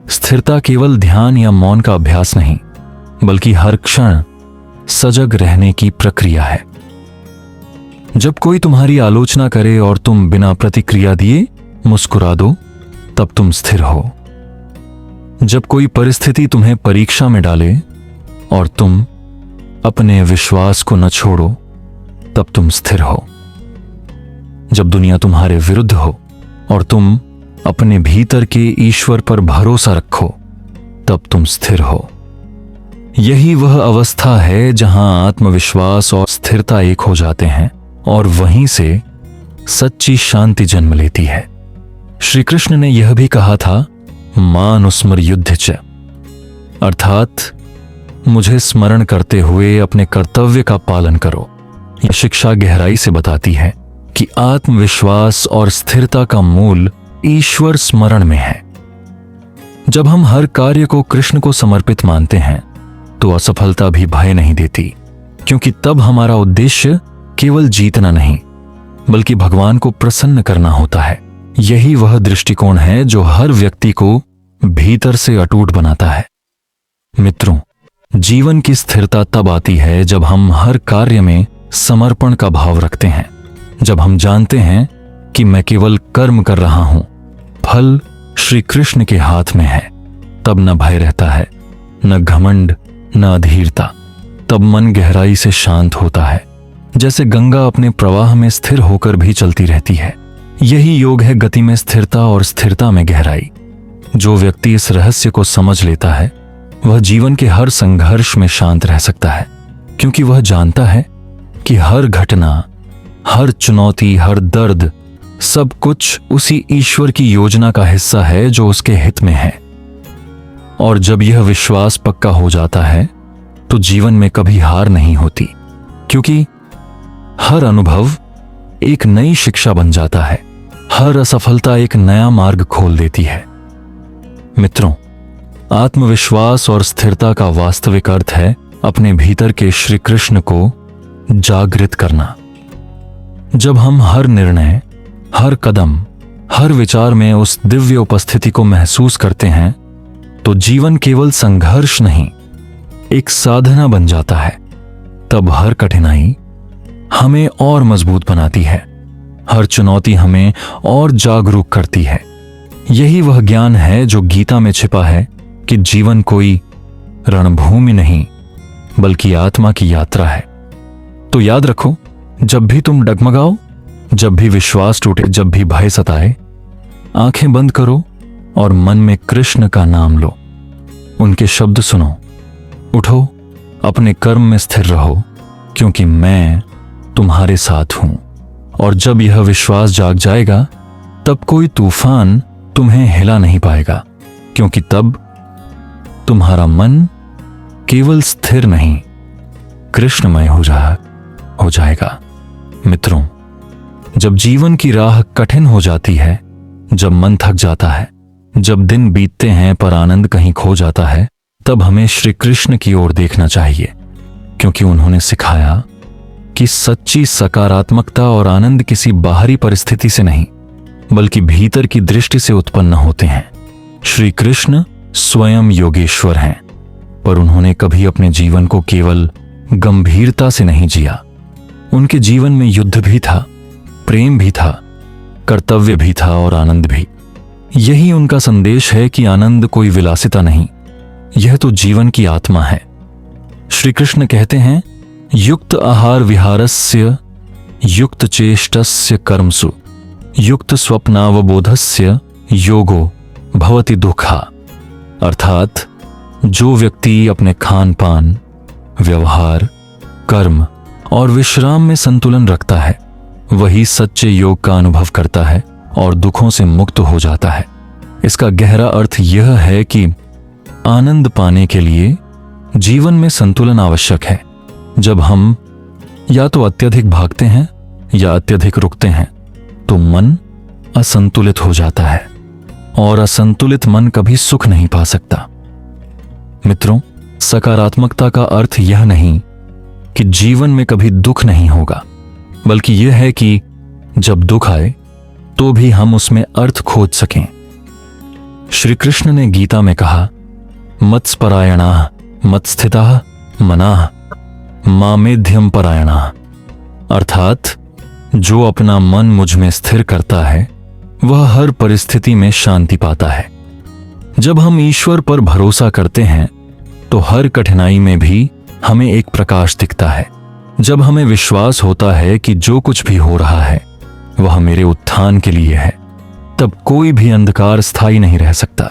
[SPEAKER 1] स्थिरता केवल ध्यान या मौन का अभ्यास नहीं, बल्कि हर क्षण सजग रहने की प्रक्रिया है। जब कोई तुम्हारी आलोचना करे और तुम बिना प्रतिक्रिया दिए मुस्कुरा दो, तब तुम स्थिर हो। जब कोई परिस्थिति तुम्हें परीक्षा में डाले और तुम अपने विश्वास को न छोड़ो, तब तुम स्थिर हो। जब दुनिया तुम्हारे विरुद्ध हो और तुम अपने भीतर के ईश्वर पर भरोसा रखो, तब तुम स्थिर हो। यही वह अवस्था है जहां आत्मविश्वास और स्थिरता एक हो जाते हैं और वहीं से सच्ची शांति जन्म लेती है। श्री कृष्ण ने यह भी कहा था, मानुस्मर युद्ध च, अर्थात मुझे स्मरण करते हुए अपने कर्तव्य का पालन करो। यह शिक्षा गहराई से बताती है कि आत्मविश्वास और स्थिरता का मूल ईश्वर स्मरण में है। जब हम हर कार्य को कृष्ण को समर्पित मानते हैं तो असफलता भी भय नहीं देती, क्योंकि तब हमारा उद्देश्य केवल जीतना नहीं बल्कि भगवान को प्रसन्न करना होता है। यही वह दृष्टिकोण है जो हर व्यक्ति को भीतर से अटूट बनाता है। मित्रों, जीवन की स्थिरता तब आती है जब हम हर कार्य में समर्पण का भाव रखते हैं, जब हम जानते हैं कि मैं केवल कर्म कर रहा हूं, फल श्री कृष्ण के हाथ में है। तब न भय रहता है, न घमंड, न अधीरता। तब मन गहराई से शांत होता है, जैसे गंगा अपने प्रवाह में स्थिर होकर भी चलती रहती है। यही योग है गति में स्थिरता और स्थिरता में गहराई। जो व्यक्ति इस रहस्य को समझ लेता है वह जीवन के हर संघर्ष में शांत रह सकता है, क्योंकि वह जानता है कि हर घटना, हर चुनौती, हर दर्द, सब कुछ उसी ईश्वर की योजना का हिस्सा है जो उसके हित में है। और जब यह विश्वास पक्का हो जाता है तो जीवन में कभी हार नहीं होती, क्योंकि हर अनुभव एक नई शिक्षा बन जाता है। हर असफलता एक नया मार्ग खोल देती है। मित्रों, आत्मविश्वास और स्थिरता का वास्तविक अर्थ है अपने भीतर के श्री कृष्ण को जागृत करना। जब हम हर निर्णय, हर कदम, हर विचार में उस दिव्य उपस्थिति को महसूस करते हैं तो जीवन केवल संघर्ष नहीं, एक साधना बन जाता है। तब हर कठिनाई हमें और मजबूत बनाती है, हर चुनौती हमें और जागरूक करती है। यही वह ज्ञान है जो गीता में छिपा है कि जीवन कोई रणभूमि नहीं बल्कि आत्मा की यात्रा है। तो याद रखो, जब भी तुम डगमगाओ, जब भी विश्वास टूटे, जब भी भय सताए, आंखें बंद करो और मन में कृष्ण का नाम लो। उनके शब्द सुनो, उठो, अपने कर्म में स्थिर रहो, क्योंकि मैं तुम्हारे साथ हूं। और जब यह विश्वास जाग जाएगा तब कोई तूफान तुम्हें हिला नहीं पाएगा, क्योंकि तब तुम्हारा मन केवल स्थिर नहीं, कृष्णमय हो जाएगा। मित्रों, जब जीवन की राह कठिन हो जाती है, जब मन थक जाता है, जब दिन बीतते हैं पर आनंद कहीं खो जाता है, तब हमें श्री कृष्ण की ओर देखना चाहिए, क्योंकि उन्होंने सिखाया कि सच्ची सकारात्मकता और आनंद किसी बाहरी परिस्थिति से नहीं बल्कि भीतर की दृष्टि से उत्पन्न होते हैं। श्री कृष्ण स्वयं योगेश्वर हैं, पर उन्होंने कभी अपने जीवन को केवल गंभीरता से नहीं जिया। उनके जीवन में युद्ध भी था, प्रेम भी था, कर्तव्य भी था और आनंद भी। यही उनका संदेश है कि आनंद कोई विलासिता नहीं, यह तो जीवन की आत्मा है। श्री कृष्ण कहते हैं, युक्त आहार विहारस्य युक्त चेष्टस्य कर्मसु युक्त स्वप्नावबोधस्य योगो भवति दुःखा। अर्थात जो व्यक्ति अपने खान पान, व्यवहार, कर्म और विश्राम में संतुलन रखता है वही सच्चे योग का अनुभव करता है और दुखों से मुक्त हो जाता है। इसका गहरा अर्थ यह है कि आनंद पाने के लिए जीवन में संतुलन आवश्यक है। जब हम या तो अत्यधिक भागते हैं या अत्यधिक रुकते हैं तो मन असंतुलित हो जाता है और असंतुलित मन कभी सुख नहीं पा सकता। मित्रों, सकारात्मकता का अर्थ यह नहीं कि जीवन में कभी दुख नहीं होगा, बल्कि यह है कि जब दुख आए तो भी हम उसमें अर्थ खोज सकें। श्री कृष्ण ने गीता में कहा, मत्स्परायणाः मत्स्थिताः मनाः मामेध्यम परायणाः, अर्थात जो अपना मन मुझ में स्थिर करता है वह हर परिस्थिति में शांति पाता है। जब हम ईश्वर पर भरोसा करते हैं तो हर कठिनाई में भी हमें एक प्रकाश दिखता है। जब हमें विश्वास होता है कि जो कुछ भी हो रहा है वह मेरे उत्थान के लिए है, तब कोई भी अंधकार स्थायी नहीं रह सकता।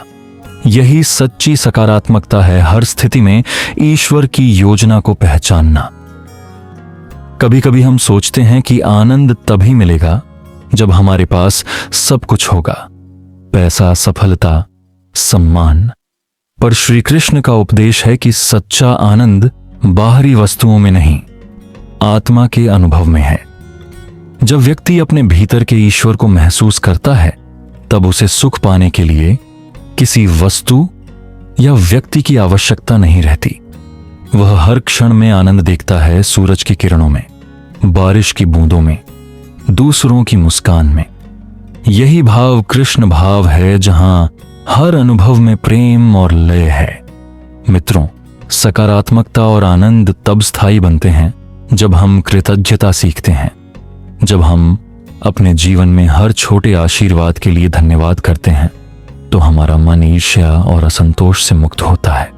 [SPEAKER 1] यही सच्ची सकारात्मकता है, हर स्थिति में ईश्वर की योजना को पहचानना। कभी कभी हम सोचते हैं कि आनंद तभी मिलेगा जब हमारे पास सब कुछ होगा, पैसा, सफलता, सम्मान। पर श्री कृष्ण का उपदेश है कि सच्चा आनंद बाहरी वस्तुओं में नहीं, आत्मा के अनुभव में है। जब व्यक्ति अपने भीतर के ईश्वर को महसूस करता है तब उसे सुख पाने के लिए किसी वस्तु या व्यक्ति की आवश्यकता नहीं रहती। वह हर क्षण में आनंद देखता है, सूरज की किरणों में, बारिश की बूंदों में, दूसरों की मुस्कान में। यही भाव कृष्ण भाव है, जहां हर अनुभव में प्रेम और लय है। मित्रों, सकारात्मकता और आनंद तब स्थायी बनते हैं जब हम कृतज्ञता सीखते हैं, जब हम अपने जीवन में हर छोटे आशीर्वाद के लिए धन्यवाद करते हैं तो हमारा मन ईर्ष्या और असंतोष से मुक्त होता है।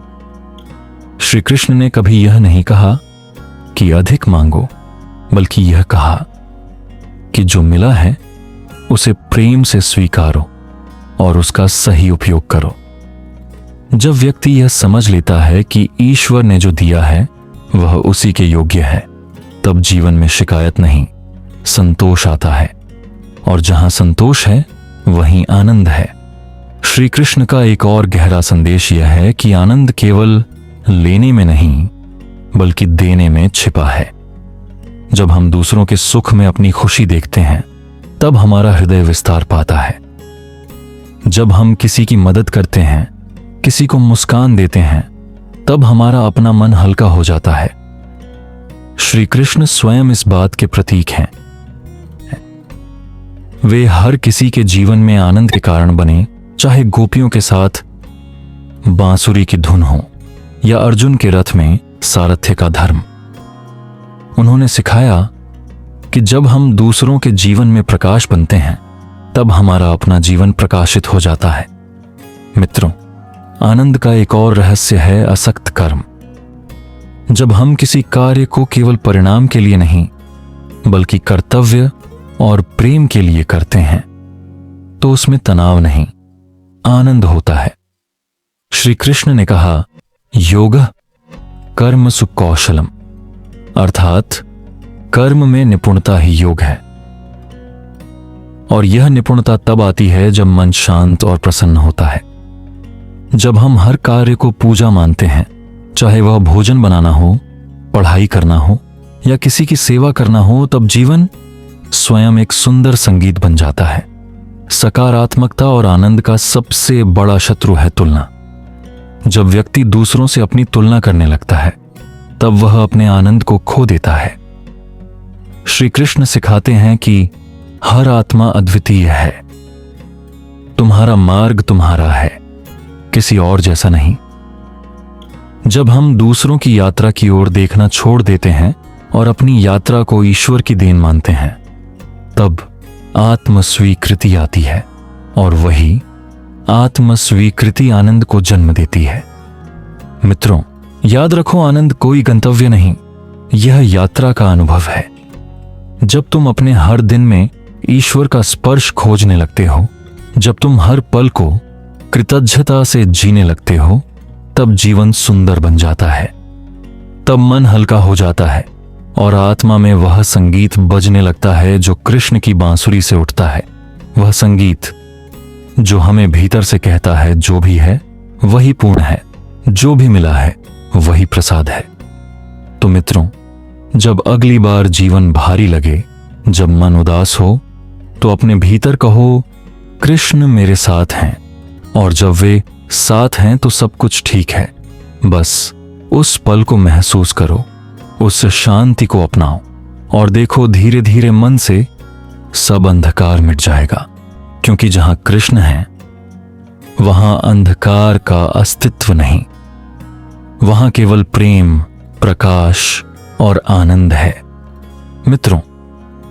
[SPEAKER 1] श्री कृष्ण ने कभी यह नहीं कहा कि अधिक मांगो, बल्कि यह कहा कि जो मिला है उसे प्रेम से स्वीकारो और उसका सही उपयोग करो। जब व्यक्ति यह समझ लेता है कि ईश्वर ने जो दिया है वह उसी के योग्य है, तब जीवन में शिकायत नहीं, संतोष आता है। और जहां संतोष है वहीं आनंद है। श्री कृष्ण का एक और गहरा संदेश यह है कि आनंद केवल लेने में नहीं बल्कि देने में छिपा है। जब हम दूसरों के सुख में अपनी खुशी देखते हैं तब हमारा हृदय विस्तार पाता है। जब हम किसी की मदद करते हैं, किसी को मुस्कान देते हैं, तब हमारा अपना मन हल्का हो जाता है। श्री कृष्ण स्वयं इस बात के प्रतीक हैं। वे हर किसी के जीवन में आनंद के कारण बने, चाहे गोपियों के साथ बांसुरी की धुन हो या अर्जुन के रथ में सारथ्य का धर्म। उन्होंने सिखाया कि जब हम दूसरों के जीवन में प्रकाश बनते हैं तब हमारा अपना जीवन प्रकाशित हो जाता है। मित्रों, आनंद का एक और रहस्य है असक्त कर्म। जब हम किसी कार्य को केवल परिणाम के लिए नहीं बल्कि कर्तव्य और प्रेम के लिए करते हैं तो उसमें तनाव नहीं, आनंद होता है। श्री कृष्ण ने कहा, योगः कर्मसु कौशलम, अर्थात कर्म में निपुणता ही योग है। और यह निपुणता तब आती है जब मन शांत और प्रसन्न होता है। जब हम हर कार्य को पूजा मानते हैं, चाहे वह भोजन बनाना हो, पढ़ाई करना हो या किसी की सेवा करना हो, तब जीवन स्वयं एक सुंदर संगीत बन जाता है। सकारात्मकता और आनंद का सबसे बड़ा शत्रु है तुलना। जब व्यक्ति दूसरों से अपनी तुलना करने लगता है तब वह अपने आनंद को खो देता है। श्री कृष्ण सिखाते हैं कि हर आत्मा अद्वितीय है। तुम्हारा मार्ग तुम्हारा है, किसी और जैसा नहीं। जब हम दूसरों की यात्रा की ओर देखना छोड़ देते हैं और अपनी यात्रा को ईश्वर की देन मानते हैं तब आत्मस्वीकृति आती है और वही आत्मस्वीकृति आनंद को जन्म देती है। मित्रों, याद रखो, आनंद कोई गंतव्य नहीं, यह यात्रा का अनुभव है। जब तुम अपने हर दिन में ईश्वर का स्पर्श खोजने लगते हो, जब तुम हर पल को कृतज्ञता से जीने लगते हो, तब जीवन सुंदर बन जाता है। तब मन हल्का हो जाता है और आत्मा में वह संगीत बजने लगता है जो कृष्ण की बांसुरी से उठता है। वह संगीत जो हमें भीतर से कहता है, जो भी है वही पूर्ण है, जो भी मिला है वही प्रसाद है। तो मित्रों, जब अगली बार जीवन भारी लगे, जब मन उदास हो, तो अपने भीतर कहो, कृष्ण मेरे साथ हैं। और जब वे साथ हैं तो सब कुछ ठीक है। बस उस पल को महसूस करो उस शांति को अपनाओ और देखो धीरे धीरे मन से सब अंधकार मिट जाएगा, क्योंकि जहां कृष्ण है वहां अंधकार का अस्तित्व नहीं। वहां केवल प्रेम, प्रकाश और आनंद है। मित्रों,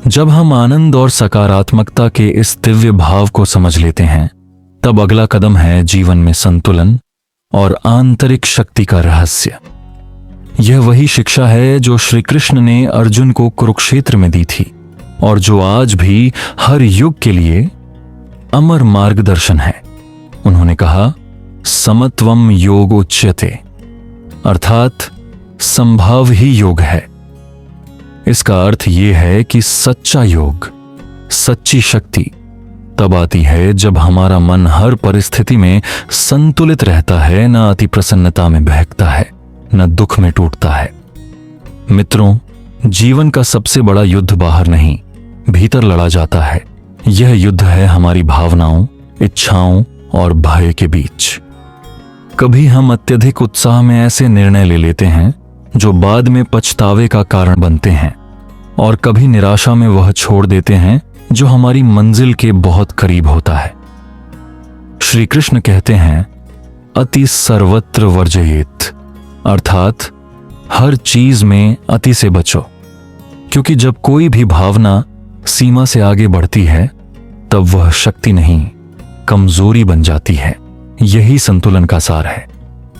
[SPEAKER 1] जब हम आनंद और सकारात्मकता के इस दिव्य भाव को समझ लेते हैं, तब अगला कदम है जीवन में संतुलन और आंतरिक शक्ति का रहस्य। यह वही शिक्षा है जो श्री कृष्ण ने अर्जुन को कुरुक्षेत्र में दी थी और जो आज भी हर युग के लिए अमर मार्गदर्शन है। उन्होंने कहा, समत्वम योग उच्यते, अर्थात संभाव ही योग है। इसका अर्थ यह है कि सच्चा योग, सच्ची शक्ति तब आती है जब हमारा मन हर परिस्थिति में संतुलित रहता है, न अति प्रसन्नता में बहकता है, न दुख में टूटता है। मित्रों, जीवन का सबसे बड़ा युद्ध बाहर नहीं, भीतर लड़ा जाता है। यह युद्ध है हमारी भावनाओं, इच्छाओं और भय के बीच। कभी हम अत्यधिक उत्साह में ऐसे निर्णय ले लेते हैं जो बाद में पछतावे का कारण बनते हैं, और कभी निराशा में वह छोड़ देते हैं जो हमारी मंजिल के बहुत करीब होता है। श्री कृष्ण कहते हैं, अति सर्वत्र वर्जयेत, अर्थात हर चीज में अति से बचो, क्योंकि जब कोई भी भावना सीमा से आगे बढ़ती है तब वह शक्ति नहीं, कमजोरी बन जाती है। यही संतुलन का सार है।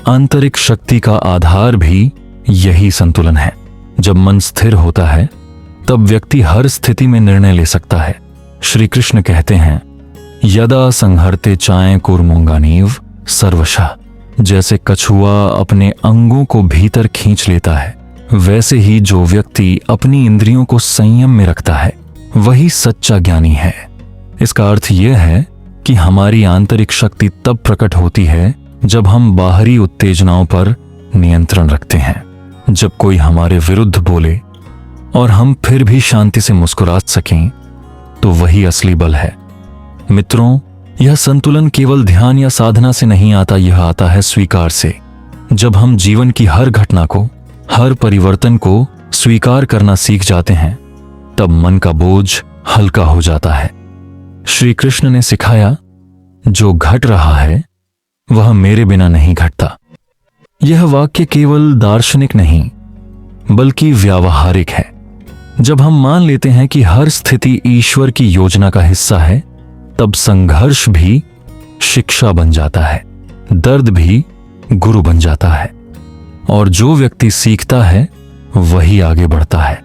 [SPEAKER 1] आंतरिक शक्ति का आधार भी यही संतुलन है। जब मन स्थिर होता है तब व्यक्ति हर स्थिति में निर्णय ले सकता है। श्री कृष्ण कहते हैं, यदा संहरते चाय कूर्मोंगानीव सर्वशः, जैसे कछुआ अपने अंगों को भीतर खींच लेता है, वैसे ही जो व्यक्ति अपनी इंद्रियों को संयम में रखता है वही सच्चा ज्ञानी है। इसका अर्थ यह है कि हमारी आंतरिक शक्ति तब प्रकट होती है जब हम बाहरी उत्तेजनाओं पर नियंत्रण रखते हैं। जब कोई हमारे विरुद्ध बोले और हम फिर भी शांति से मुस्कुरा सकें, तो वही असली बल है। मित्रों, यह संतुलन केवल ध्यान या साधना से नहीं आता, यह आता है स्वीकार से। जब हम जीवन की हर घटना को, हर परिवर्तन को स्वीकार करना सीख जाते हैं, तब मन का बोझ हल्का हो जाता है। श्री कृष्ण ने सिखाया, जो घट रहा है वह मेरे बिना नहीं घटता। यह वाक्य केवल दार्शनिक नहीं बल्कि व्यावहारिक है। जब हम मान लेते हैं कि हर स्थिति ईश्वर की योजना का हिस्सा है, तब संघर्ष भी शिक्षा बन जाता है, दर्द भी गुरु बन जाता है, और जो व्यक्ति सीखता है वही आगे बढ़ता है।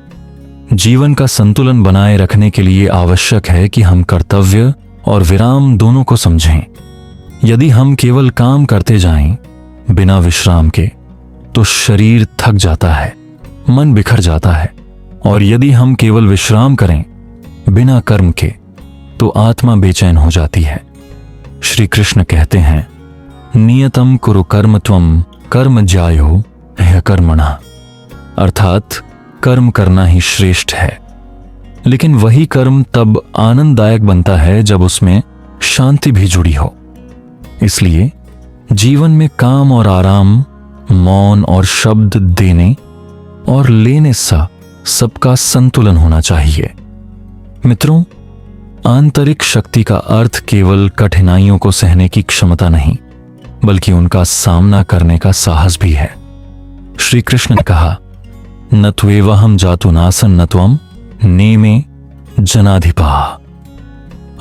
[SPEAKER 1] जीवन का संतुलन बनाए रखने के लिए आवश्यक है कि हम कर्तव्य और विराम दोनों को समझें। यदि हम केवल काम करते जाएं बिना विश्राम के, तो शरीर थक जाता है, मन बिखर जाता है, और यदि हम केवल विश्राम करें बिना कर्म के, तो आत्मा बेचैन हो जाती है। श्री कृष्ण कहते हैं, नियतम कुरु कर्म त्वम कर्म ज्यायो ह्यकर्मणः, अर्थात कर्म करना ही श्रेष्ठ है। लेकिन वही कर्म तब आनंददायक बनता है जब उसमें शांति भी जुड़ी हो। इसलिए जीवन में काम और आराम, मौन और शब्द देने और लेने सा सबका संतुलन होना चाहिए। मित्रों, आंतरिक शक्ति का अर्थ केवल कठिनाइयों को सहने की क्षमता नहीं, बल्कि उनका सामना करने का साहस भी है। श्री कृष्ण ने कहा, न त्वेवहम जातुनासन न त्वम नेमे जनाधिपा,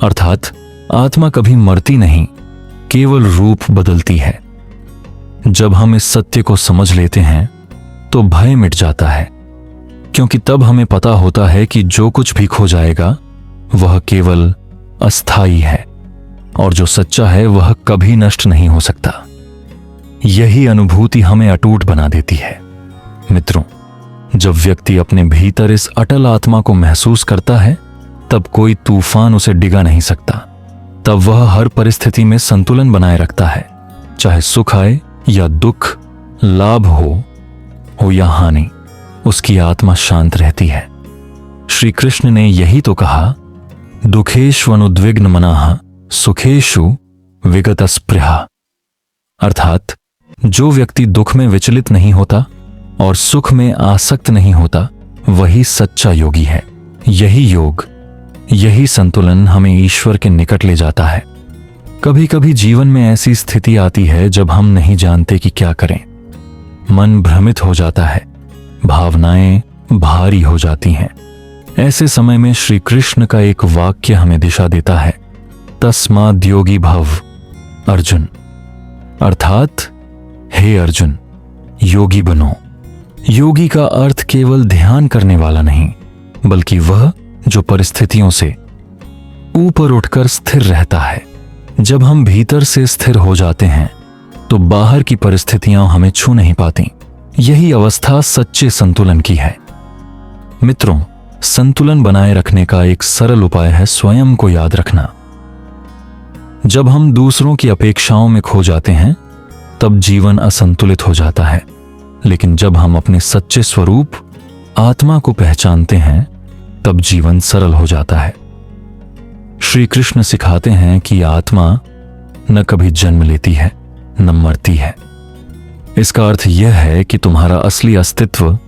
[SPEAKER 1] अर्थात आत्मा कभी मरती नहीं, केवल रूप बदलती है। जब हम इस सत्य को समझ लेते हैं तो भय मिट जाता है, क्योंकि तब हमें पता होता है कि जो कुछ भी खो जाएगा वह केवल अस्थाई है, और जो सच्चा है वह कभी नष्ट नहीं हो सकता। यही अनुभूति हमें अटूट बना देती है। मित्रों, जब व्यक्ति अपने भीतर इस अटल आत्मा को महसूस करता है, तब कोई तूफान उसे डिगा नहीं सकता। तब वह हर परिस्थिति में संतुलन बनाए रखता है, चाहे सुख आए या दुख, लाभ हो या हानि, उसकी आत्मा शांत रहती है। श्री कृष्ण ने यही तो कहा, दुखेष्वनुद्विग्न मनाः सुखेषु विगतस्पृहा, अर्थात जो व्यक्ति दुख में विचलित नहीं होता और सुख में आसक्त नहीं होता, वही सच्चा योगी है। यही योग, यही संतुलन हमें ईश्वर के निकट ले जाता है। कभी कभी जीवन में ऐसी स्थिति आती है जब हम नहीं जानते कि क्या करें। मन भ्रमित हो जाता है, भावनाएं भारी हो जाती हैं। ऐसे समय में श्री कृष्ण का एक वाक्य हमें दिशा देता है, तस्माद् योगी भव अर्जुन। अर्थात हे अर्जुन, योगी बनो। योगी का अर्थ केवल ध्यान करने वाला नहीं, बल्कि वह जो परिस्थितियों से ऊपर उठकर स्थिर रहता है। जब हम भीतर से स्थिर हो जाते हैं तो बाहर की परिस्थितियां हमें छू नहीं पाती। यही अवस्था सच्चे संतुलन की है। मित्रों, संतुलन बनाए रखने का एक सरल उपाय है स्वयं को याद रखना। जब हम दूसरों की अपेक्षाओं में खो जाते हैं तब जीवन असंतुलित हो जाता है, लेकिन जब हम अपने सच्चे स्वरूप आत्मा को पहचानते हैं तब जीवन सरल हो जाता है। श्री कृष्ण सिखाते हैं कि आत्मा न कभी जन्म लेती है न मरती है। इसका अर्थ यह है कि तुम्हारा असली अस्तित्व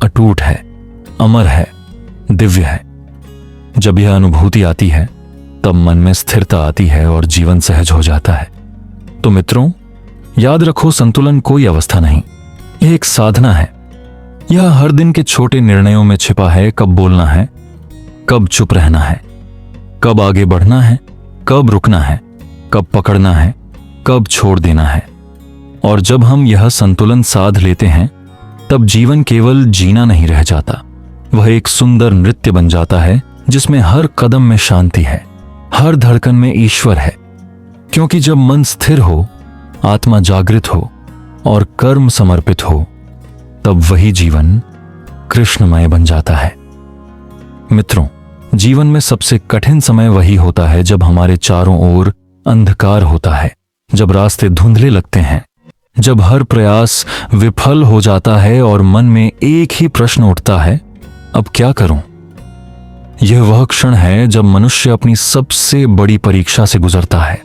[SPEAKER 1] अटूट है, अमर है, दिव्य है। जब यह अनुभूति आती है तब मन में स्थिरता आती है और जीवन सहज हो जाता है। तो मित्रों, याद रखो, संतुलन कोई अवस्था नहीं, यह एक साधना है। यह हर दिन के छोटे निर्णयों में छिपा है। कब बोलना है, कब चुप रहना है, कब आगे बढ़ना है, कब रुकना है, कब पकड़ना है, कब छोड़ देना है। और जब हम यह संतुलन साध लेते हैं तब जीवन केवल जीना नहीं रह जाता, वह एक सुंदर नृत्य बन जाता है जिसमें हर कदम में शांति है, हर धड़कन में ईश्वर है। क्योंकि जब मन स्थिर हो, आत्मा जागृत हो और कर्म समर्पित हो, तब वही जीवन कृष्णमय बन जाता है। मित्रों, जीवन में सबसे कठिन समय वही होता है जब हमारे चारों ओर अंधकार होता है, जब रास्ते धुंधले लगते हैं, जब हर प्रयास विफल हो जाता है और मन में एक ही प्रश्न उठता है, अब क्या करूं? यह वह क्षण है जब मनुष्य अपनी सबसे बड़ी परीक्षा से गुजरता है।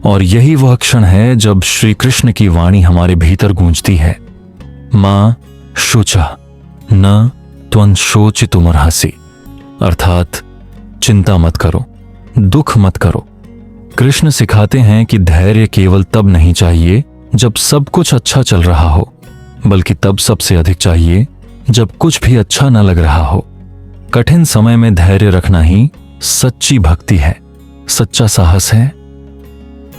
[SPEAKER 1] और यही वह क्षण है जब श्री कृष्ण की वाणी हमारे भीतर गूंजती है, मां शुचा न त्वं शोचितुमर्हसि। अर्थात चिंता मत करो, दुख मत करो। कृष्ण सिखाते हैं कि धैर्य केवल तब नहीं चाहिए जब सब कुछ अच्छा चल रहा हो, बल्कि तब सबसे अधिक चाहिए जब कुछ भी अच्छा न लग रहा हो। कठिन समय में धैर्य रखना ही सच्ची भक्ति है, सच्चा साहस है।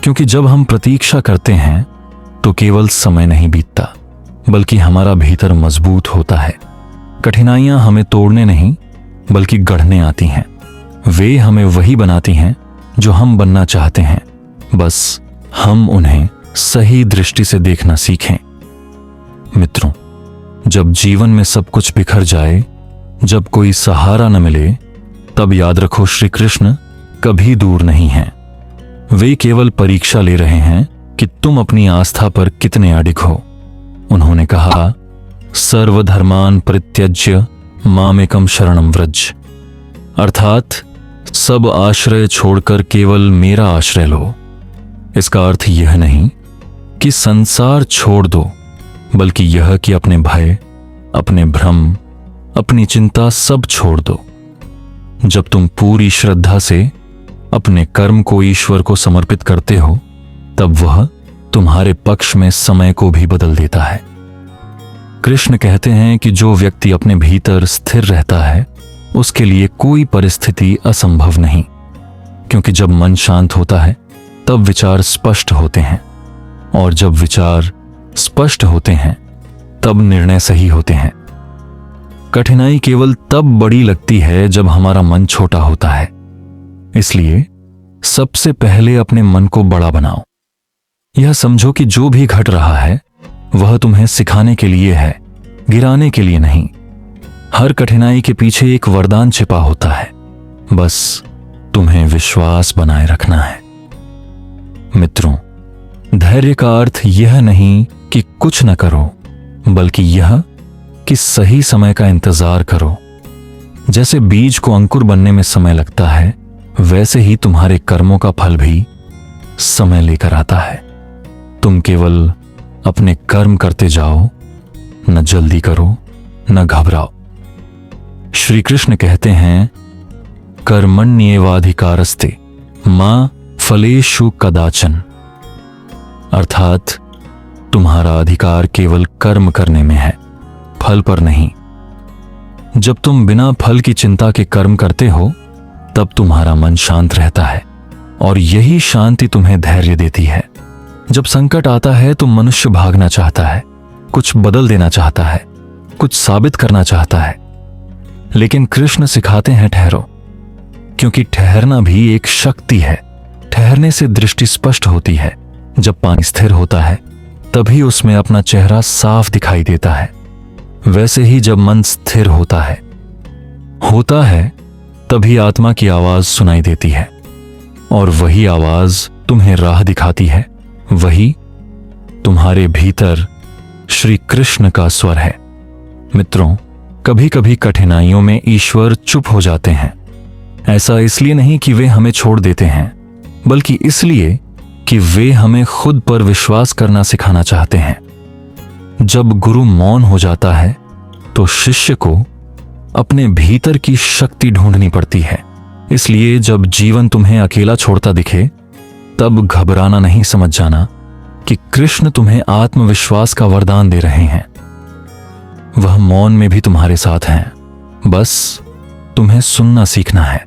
[SPEAKER 1] क्योंकि जब हम प्रतीक्षा करते हैं तो केवल समय नहीं बीतता, बल्कि हमारा भीतर मजबूत होता है। कठिनाइयां हमें तोड़ने नहीं बल्कि गढ़ने आती हैं। वे हमें वही बनाती हैं जो हम बनना चाहते हैं, बस हम उन्हें सही दृष्टि से देखना सीखें। मित्रों, जब जीवन में सब कुछ बिखर जाए, जब कोई सहारा न मिले, तब याद रखो श्री कृष्ण कभी दूर नहीं हैं। वे केवल परीक्षा ले रहे हैं कि तुम अपनी आस्था पर कितने अडिग हो। उन्होंने कहा, सर्वधर्मान परित्यज्य मामेकम शरणम व्रज। अर्थात सब आश्रय छोड़कर केवल मेरा आश्रय लो। इसका अर्थ यह नहीं कि संसार छोड़ दो, बल्कि यह कि अपने भय, अपने भ्रम, अपनी चिंता सब छोड़ दो। जब तुम पूरी श्रद्धा से अपने कर्म को ईश्वर को समर्पित करते हो, तब वह तुम्हारे पक्ष में समय को भी बदल देता है। कृष्ण कहते हैं कि जो व्यक्ति अपने भीतर स्थिर रहता है, उसके लिए कोई परिस्थिति असंभव नहीं। क्योंकि जब मन शांत होता है तब विचार स्पष्ट होते हैं, और जब विचार स्पष्ट होते हैं तब निर्णय सही होते हैं। कठिनाई केवल तब बड़ी लगती है जब हमारा मन छोटा होता है। इसलिए सबसे पहले अपने मन को बड़ा बनाओ। यह समझो कि जो भी घट रहा है वह तुम्हें सिखाने के लिए है, गिराने के लिए नहीं। हर कठिनाई के पीछे एक वरदान छिपा होता है, बस तुम्हें विश्वास बनाए रखना है। मित्रों, धैर्य का अर्थ यह नहीं कि कुछ न करो, बल्कि यह कि सही समय का इंतजार करो। जैसे बीज को अंकुर बनने में समय लगता है, वैसे ही तुम्हारे कर्मों का फल भी समय लेकर आता है। तुम केवल अपने कर्म करते जाओ न जल्दी करो, न घबराओ। श्री कृष्ण कहते हैं, कर्मण्येवाधिकारस्ते मां फलेषु कदाचन, अर्थात तुम्हारा अधिकार केवल कर्म करने में है, फल पर नहीं। जब तुम बिना फल की चिंता के कर्म करते हो तब तुम्हारा मन शांत रहता है और यही शांति तुम्हें धैर्य देती है। जब संकट आता है तो मनुष्य भागना चाहता है, कुछ बदल देना चाहता है, कुछ साबित करना चाहता है, लेकिन कृष्ण सिखाते हैं ठहरो, क्योंकि ठहरना भी एक शक्ति है। ठहरने से दृष्टि स्पष्ट होती है। जब पानी स्थिर होता है तभी उसमें अपना चेहरा साफ दिखाई देता है। वैसे ही जब मन स्थिर होता है तभी आत्मा की आवाज सुनाई देती है और वही आवाज तुम्हें राह दिखाती है। वही तुम्हारे भीतर श्री कृष्ण का स्वर है। मित्रों, कभी कभी कठिनाइयों में ईश्वर चुप हो जाते हैं। ऐसा इसलिए नहीं कि वे हमें छोड़ देते हैं, बल्कि इसलिए कि वे हमें खुद पर विश्वास करना सिखाना चाहते हैं। जब गुरु मौन हो जाता है तो शिष्य को अपने भीतर की शक्ति ढूंढनी पड़ती है। इसलिए जब जीवन तुम्हें अकेला छोड़ता दिखे तब घबराना नहीं, समझ जाना कि कृष्ण तुम्हें आत्मविश्वास का वरदान दे रहे हैं। वह मौन में भी तुम्हारे साथ हैं, बस तुम्हें सुनना सीखना है।